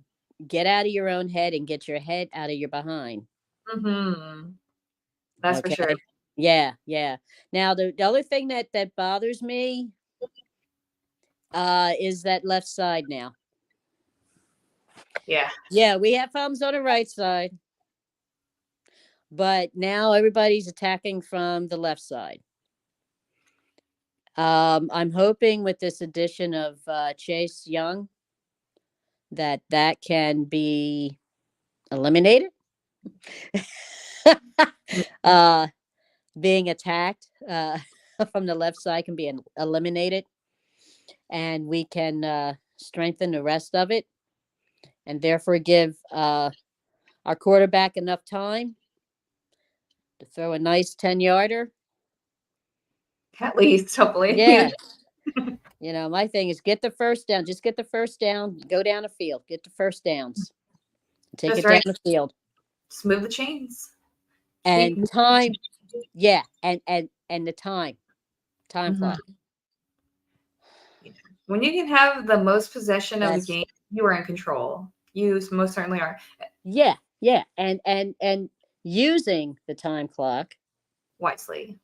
get out of your own head and get your head out of your behind. Mm-hmm. That's for sure. Yeah. Now, the other thing that bothers me is that left side now. Yeah, we have problems on the right side, but now everybody's attacking from the left side. I'm hoping with this addition of Chase Young that can be eliminated. Being attacked from the left side can be eliminated, and we can strengthen the rest of it, and therefore give our quarterback enough time to throw a nice 10-yarder. At least, hopefully. Yeah. My thing is get the first down. Just get the first down. Go down the field. Get the first downs. Take it down the field. Just move the chains. And time. Yeah. And the time clock. When you can have the most possession of the game, you are in control. You most certainly are. Yeah. Yeah. And using the time clock wisely.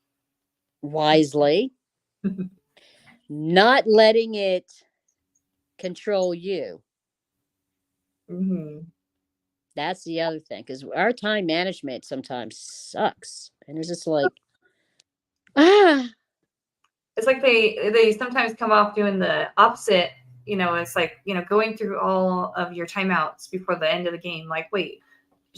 Not letting it control you. Mm-hmm. That's the other thing, because our time management sometimes sucks, and it's just like, It's like they sometimes come off doing the opposite. It's like going through all of your timeouts before the end of the game. Like, wait,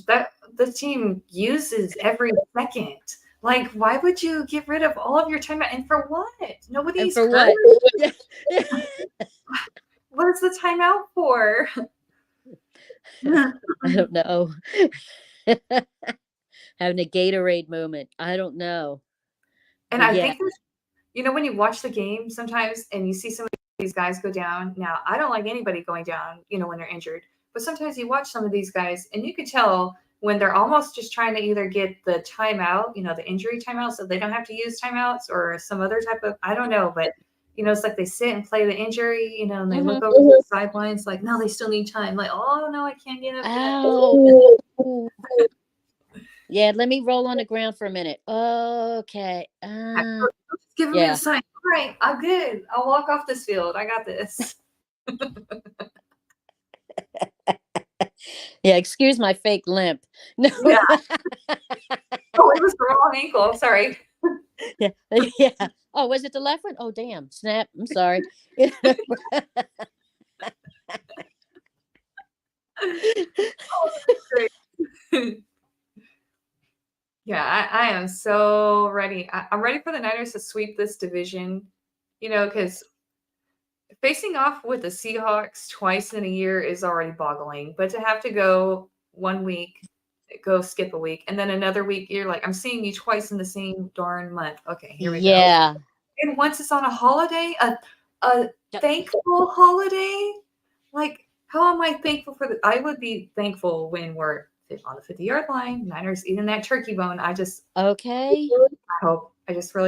that the team uses every second. Like, why would you get rid of all of your timeout? And for what? Nobody's hurt. What? What is the timeout for? I don't know. Having a Gatorade moment. I don't know. And I think when you watch the game sometimes and you see some of these guys go down. Now, I don't like anybody going down, when they're injured. But sometimes you watch some of these guys and you can tell when they're almost just trying to either get the timeout, the injury timeout, so they don't have to use timeouts, or some other type of, I don't know, but it's like they sit and play the injury, and they look over the sidelines like, no, they still need time. Like, oh no, I can't get up. Ow. Yeah, let me roll on the ground for a minute. Okay. Just give me a sign. All right, I'm good. I'll walk off this field. I got this. Yeah, excuse my fake limp. No. Yeah. Oh, it was the wrong ankle. I'm sorry. Yeah. Oh, was it the left one? Oh, damn. Snap. I'm sorry. Yeah, I am so ready. I'm ready for the Niners to sweep this division, because facing off with the Seahawks twice in a year is already boggling. But to have to go 1 week, go skip a week, and then another week, you're like, I'm seeing you twice in the same darn month. Okay, here we go. And once it's on a holiday, a thankful holiday, like, how am I thankful for I would be thankful when we're on the 50-yard line, Niners eating that turkey bone. I just really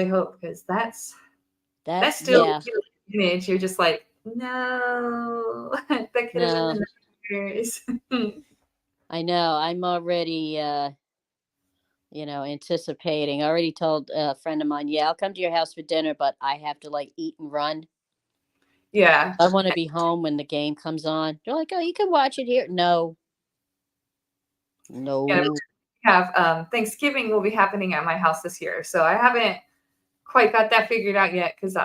hope, because that's still image. You're just like, no, that could have been the Niners. I know. I'm already anticipating. I already told a friend of mine, I'll come to your house for dinner, but I have to eat and run. Yeah. I want to be home when the game comes on. They're like, oh, you can watch it here. No. Yeah, we have Thanksgiving will be happening at my house this year. So I haven't quite got that figured out yet, because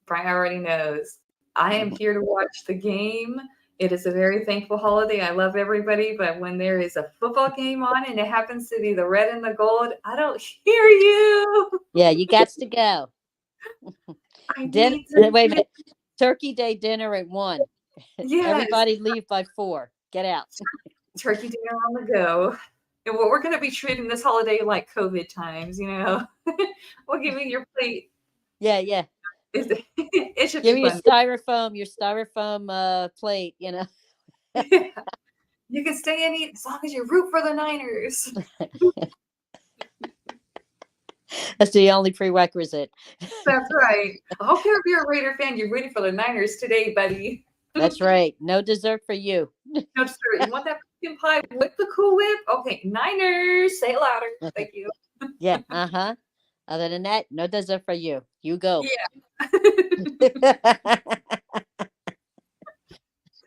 Brian already knows I am here to watch the game. It is a very thankful holiday. I love everybody, but when there is a football game on and it happens to be the red and the gold, I don't hear you. Yeah, you got to go. Wait a minute. Turkey Day dinner at 1. Yes. Everybody leave by 4. Get out. Turkey dinner on the go. And we're going to be treating this holiday like COVID times, We'll give you your plate. Yeah. It should give be you fun. your styrofoam plate, Yeah. You can stay and eat as long as you root for the Niners. That's the only prerequisite. That's right. I don't care if you're a Raider fan, you're rooting for the Niners today, buddy. That's right. No dessert for you. No dessert. You want that pumpkin pie with the Cool Whip? Okay, Niners. Say it louder. Thank you. Yeah. Other than that, no dessert for you. You go. Yeah.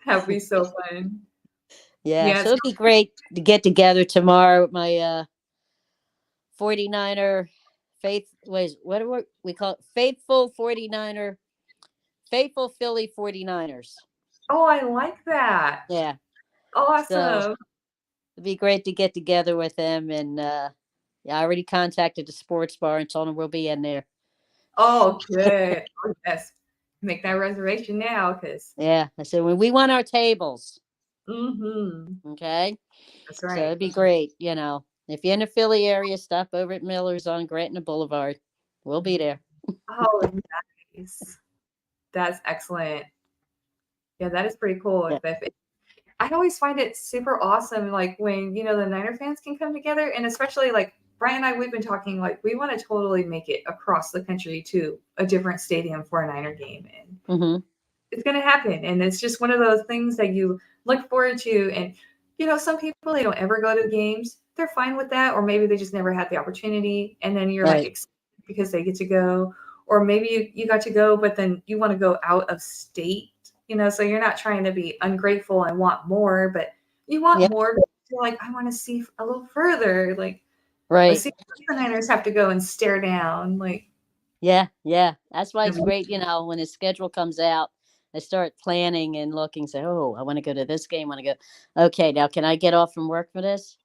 That'd be so fun. Yeah, so it'd be great to get together tomorrow with my 49er what do we call it? Faithful Philly 49ers. Oh, I like that. Yeah. Awesome. So it'd be great to get together with them. And yeah, I already contacted the sports bar and told them we'll be in there. Oh, good. Oh, yes. Make that reservation now, because yeah, I said we want our tables. Mm-hmm. Okay. That's right. So it'd be great. If you're in the Philly area, stop over at Miller's on Granton Boulevard. We'll be there. Oh, nice. That's excellent. Yeah, that is pretty cool. Yeah. I always find it super awesome, like when the Niner fans can come together, and especially like Brian and I, we've been talking like we want to totally make it across the country to a different stadium for a Niner game, and it's going to happen. And it's just one of those things that you look forward to. And some people, they don't ever go to games. They're fine with that, or maybe they just never had the opportunity, and then you're Right. like excited because they get to go, or maybe you got to go, but then you want to go out of state. So you're not trying to be ungrateful and want more, but you want more. But you're like, I want to see a little further. Like, right. Let's see if the Niners have to go and stare down. Like, yeah. That's why it's great. When the schedule comes out, I start planning and looking. Say, oh, I want to go to this game. Want to go? Okay, now can I get off from work for this?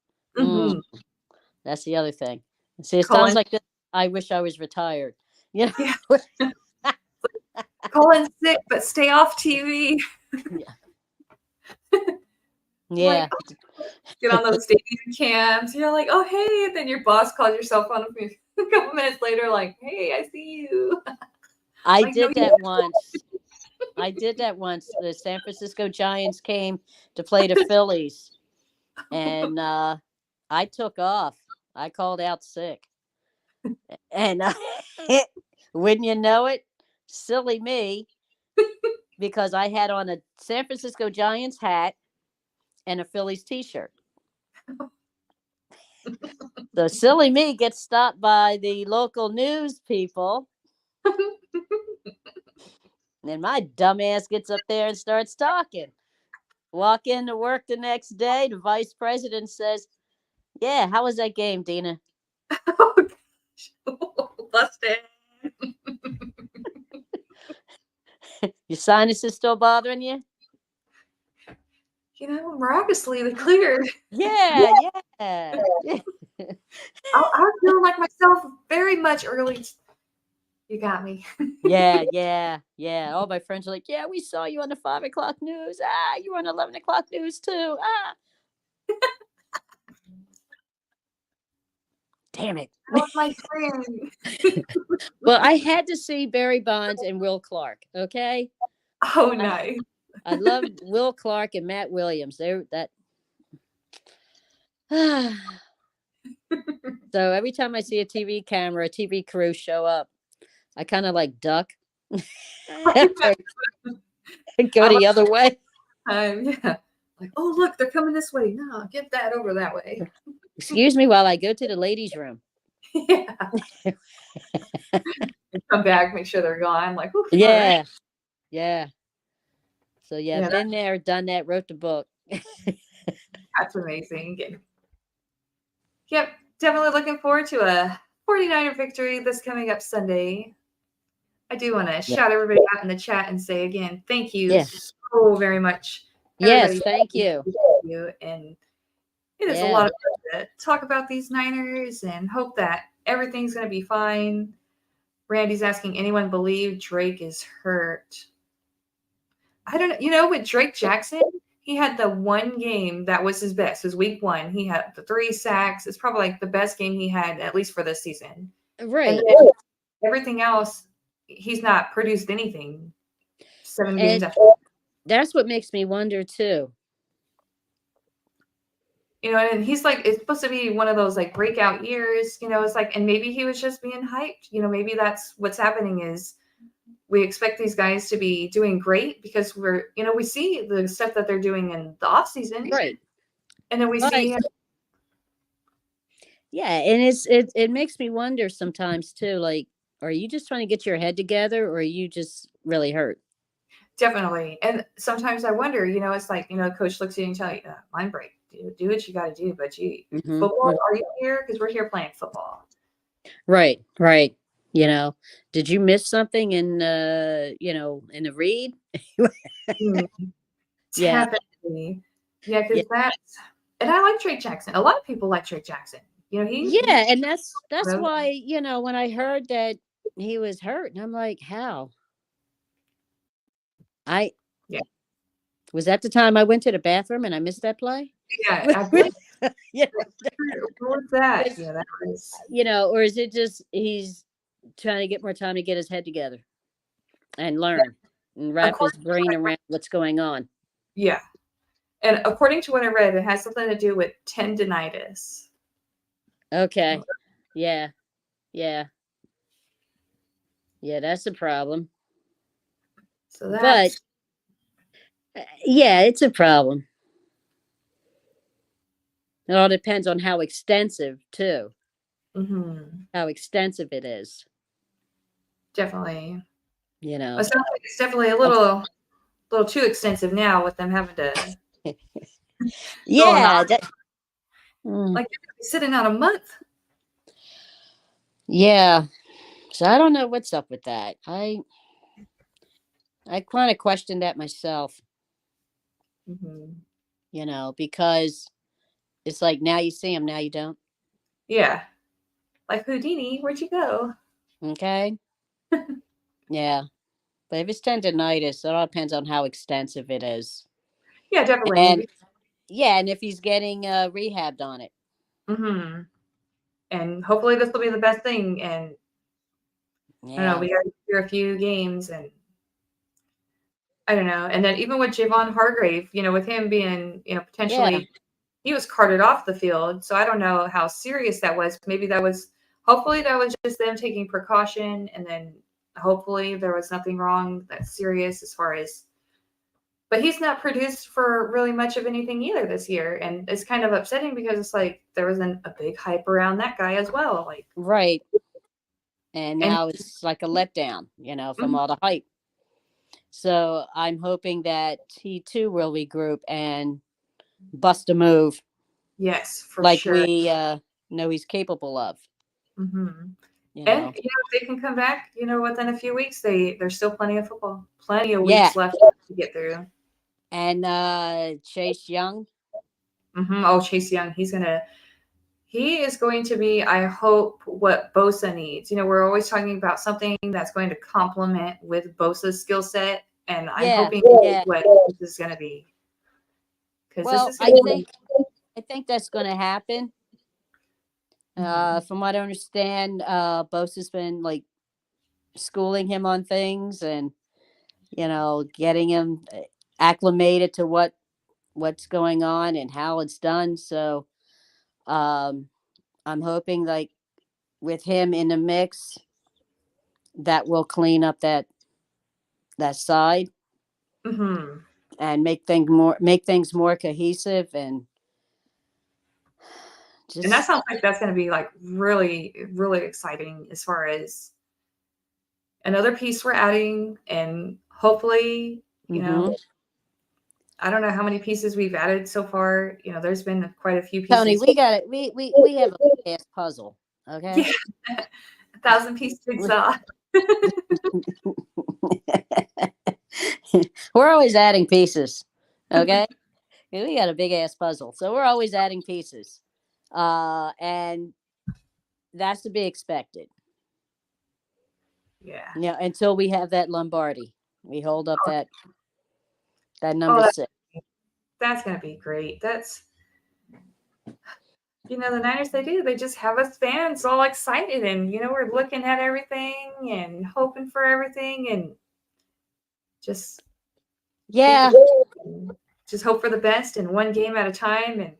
That's the other thing. See, it sounds like this. I wish I was retired. Yeah. Call in sick, but stay off TV. Yeah. Get on those stadium cams. You're like, oh, hey. And then your boss calls your cell phone a couple minutes later, like, hey, I see you. I did that once. The San Francisco Giants came to play the Phillies. And I took off. I called out sick. And wouldn't you know it? Silly me, because I had on a San Francisco Giants hat and a Phillies t-shirt. So silly me gets stopped by the local news people. And my dumbass gets up there and starts talking. Walk into work the next day, the vice president says, yeah, how was that game, Dina? Oh, gosh. Busted. Your sinuses still bothering you? Miraculously they cleared. Yeah. I feel like myself very much early. You got me. Yeah. All my friends are like, yeah, we saw you on the 5 o'clock news. You were on 11 o'clock news too. Damn it. That was my friend. Well, I had to see Barry Bonds and Will Clark. Okay. Oh, nice. I loved Will Clark and Matt Williams. So every time I see a TV camera, a TV crew show up, I kind of like duck. Go the other way. Yeah. Like, oh, look, they're coming this way. No, get that over that way. Excuse me while I go to the ladies' room. Yeah. Come back, make sure they're gone. Like, oof, yeah. Right. Yeah. So been there, done that, wrote the book. That's amazing. Yep, definitely looking forward to a 49er victory this coming up Sunday. I do want to shout everybody out in the chat and say again, thank you so very much. Yes, thank you. And it is a lot of fun to talk about these Niners and hope that everything's going to be fine. Randy's asking, anyone believe Drake is hurt? I don't know. With Drake Jackson, he had the one game that was his best. His week 1. He had the 3 sacks. It's probably like the best game he had, at least for this season. Right. And everything else, he's not produced anything. 7 games after. That's what makes me wonder too. And he's like, it's supposed to be one of those like breakout years, it's like, and maybe he was just being hyped. Maybe that's what's happening is we expect these guys to be doing great because we see the stuff that they're doing in the off season. Right. And then we see. Yeah. And it makes me wonder sometimes too, like, are you just trying to get your head together or are you just really hurt? Definitely. And sometimes I wonder, it's like, coach looks at you and tells you, line break, do what you got to do. But football, are you here? Because we're here playing football. Right, right. Did you miss something in in the read? Mm, Yeah. definitely. Yeah, Yeah. because that's and I like Drake Jackson. A lot of people like Drake Jackson. He Yeah, and that's sort of why, when I heard that he was hurt, and I'm like, how? I yeah, was that the time I went to the bathroom and I missed that play? yeah, I believe Yeah. where was that? Was, Yeah, that was or is it just he's trying to get more time to get his head together and that, learn and wrap his according to brain what I read, around what's going on? yeah. And according to what I read, it has something to do with tendinitis. Okay. Yeah. Yeah. Yeah, that's a problem. So But that's yeah, it's a problem. It all depends on how extensive, too. mhm, How extensive it is, definitely. you It know. sounds like it's definitely a Um, little too extensive now with them having to go on the Yeah, mm, like sitting out a month. yeah. So I don't know what's up with that. I kind of questioned that myself, Mhm. because it's like now you see him, now you don't. Yeah, like Houdini, where'd you go? Okay. Yeah. But if it's tendonitis, it all depends on how extensive it is. Yeah, definitely. And yeah, and if he's getting rehabbed on it. Hmm. And hopefully this will be the best thing. And I don't know, Yeah. we got to hear a few games, and I don't know. And then even with Javon Hargrave, with him being, Yeah. potentially he was carted off the field. So I don't know how serious that was. Maybe hopefully that was just them taking precaution, and then hopefully there was nothing wrong that's serious as far as. But he's not produced for really much of anything either this year, and it's kind of upsetting because it's like there was a big hype around that guy as well. Like, Right. And and now it's like a letdown, from mhm, all the hype. So I'm hoping that he too will regroup and bust a move yes, for like sure. we know he's capable of. Hmm. You And know. if they can come back, within a few weeks, there's still plenty of football, plenty of Yeah. weeks left to get through. And Chase Young. Oh, Chase Young, he is going to be, I hope, what Bosa needs. We're always talking about something that's going to complement with Bosa's skill set, and I'm Yeah. hoping Yeah. what this is going to be, because this Well, is going I to think be. I think that's going to happen. Mhm. From what I understand, Bosa's been like schooling him on things and getting him acclimated to what's going on and how it's done. So um, I'm hoping like with him in the mix, that will clean up that side Mhm. and make things more cohesive and And that just sounds like that's going to be like really, really exciting as far as another piece we're adding, and hopefully, hmm I don't know how many pieces we've added so far. There's been quite a few Tony, pieces. we got it. We have a big ass puzzle. Okay. Yeah, 1,000-piece jigsaw. We're always adding pieces. Okay. We got a big ass puzzle. So we're always adding pieces. And that's to be expected. Yeah. Until we have that Lombardi. We hold up that Oh, number 6. that's going to be great. The Niners, they just have us fans all excited, and, we're looking at everything and hoping for everything, and just take Yeah. the and just hope for the best and one game at a time. And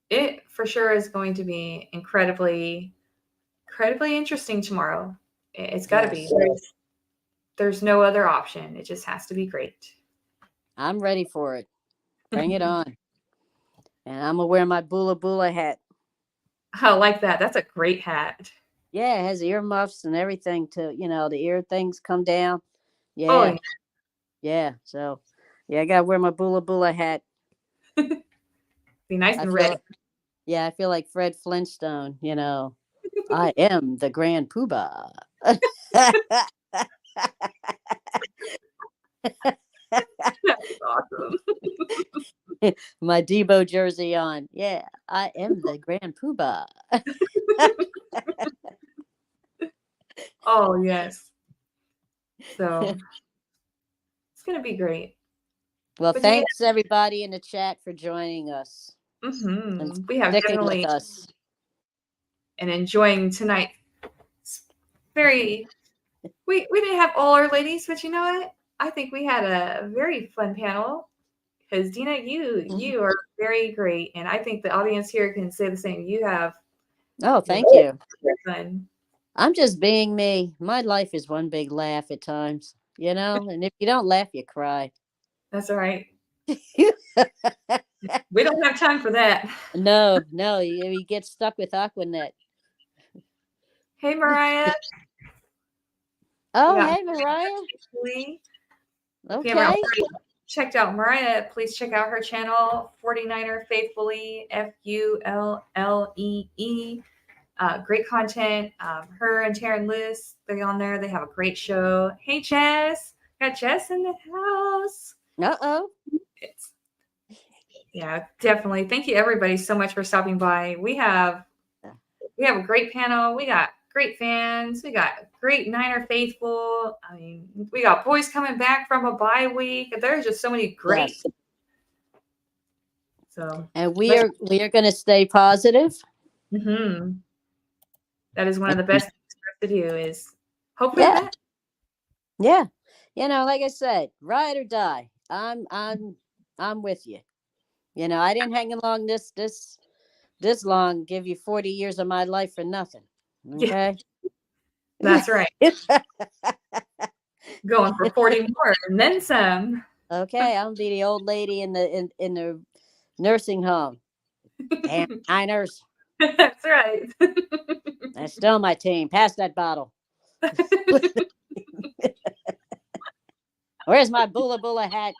it for sure is going to be incredibly, incredibly interesting tomorrow. It's got to be. Yes. There's no other option. It just has to be great. I'm ready for it. Bring it on. And I'm gonna wear my Bula Bula hat. I like that. That's a great hat. Yeah, it has earmuffs and everything to, the ear things come down. Oh, Yeah. Yeah. So yeah, I gotta wear my Bula Bula hat. be nice I and red. feel Yeah, I feel like Fred Flintstone, I am the Grand Poobah. That's awesome. My Debo jersey on. Yeah, I am the Grand Poobah. Oh, yes. So it's going to be great. Well, But thanks everybody in the chat for joining us. we have sticking definitely with us and enjoying tonight. We didn't have all our ladies, but you know what? I think we had a very fun panel because Dina, you are very great, and I think the audience here can say the same. You have thank you. Fun. I'm just being me. My life is one big laugh at times, and if you don't laugh, you cry. That's all right. We don't have time for that. No, you get stuck with Aquanet. Hey, Mariah. Hey, Mariah. Okay. Checked out Mariah. Please check out her channel, 49er Faithfully, FULLEE. Great content. Her and Taryn Liz, they're on there. They have a great show. Hey, Jess. Got Jess in the house. Yeah, definitely. Thank you, everybody, so much for stopping by. We have a great panel. We got great fans. We got great Niner faithful. I mean, we got boys coming back from a bye week. There's just so many great. Yes. So, and we are going to stay positive. Mm-hmm. That is one of the best things for us to do is hope for the best. Yeah. Like I said, ride or die. I'm with you. I didn't hang along this long, give you 40 years of my life for nothing. Okay. Yeah. That's right. Going for 40 more and then some. Okay, I'll be the old lady in the nursing home. Damn Niners. That's right. That's still my team. Pass that bottle. Where's my Bula Bula hat?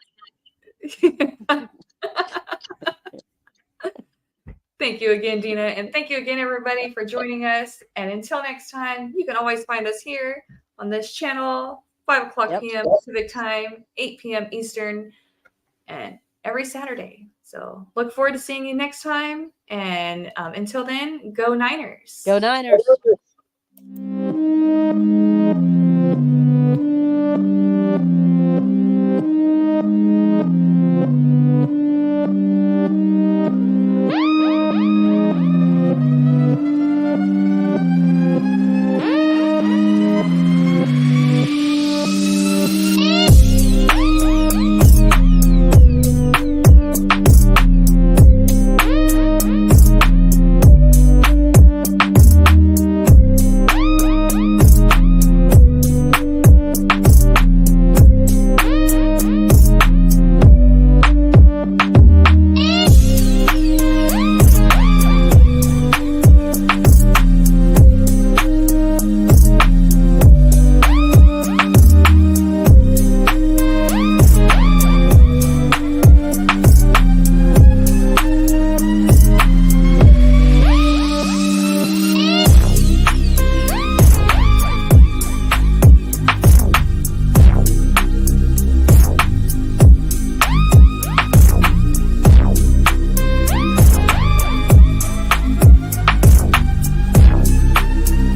Thank you again, Dina. And thank you again, everybody, for joining us. And until next time, you can always find us here on this channel, 5 o'clock p.m. Pacific time, 8 p.m. Eastern, and every Saturday. So look forward to seeing you next time. And until then, go Niners. Go Niners.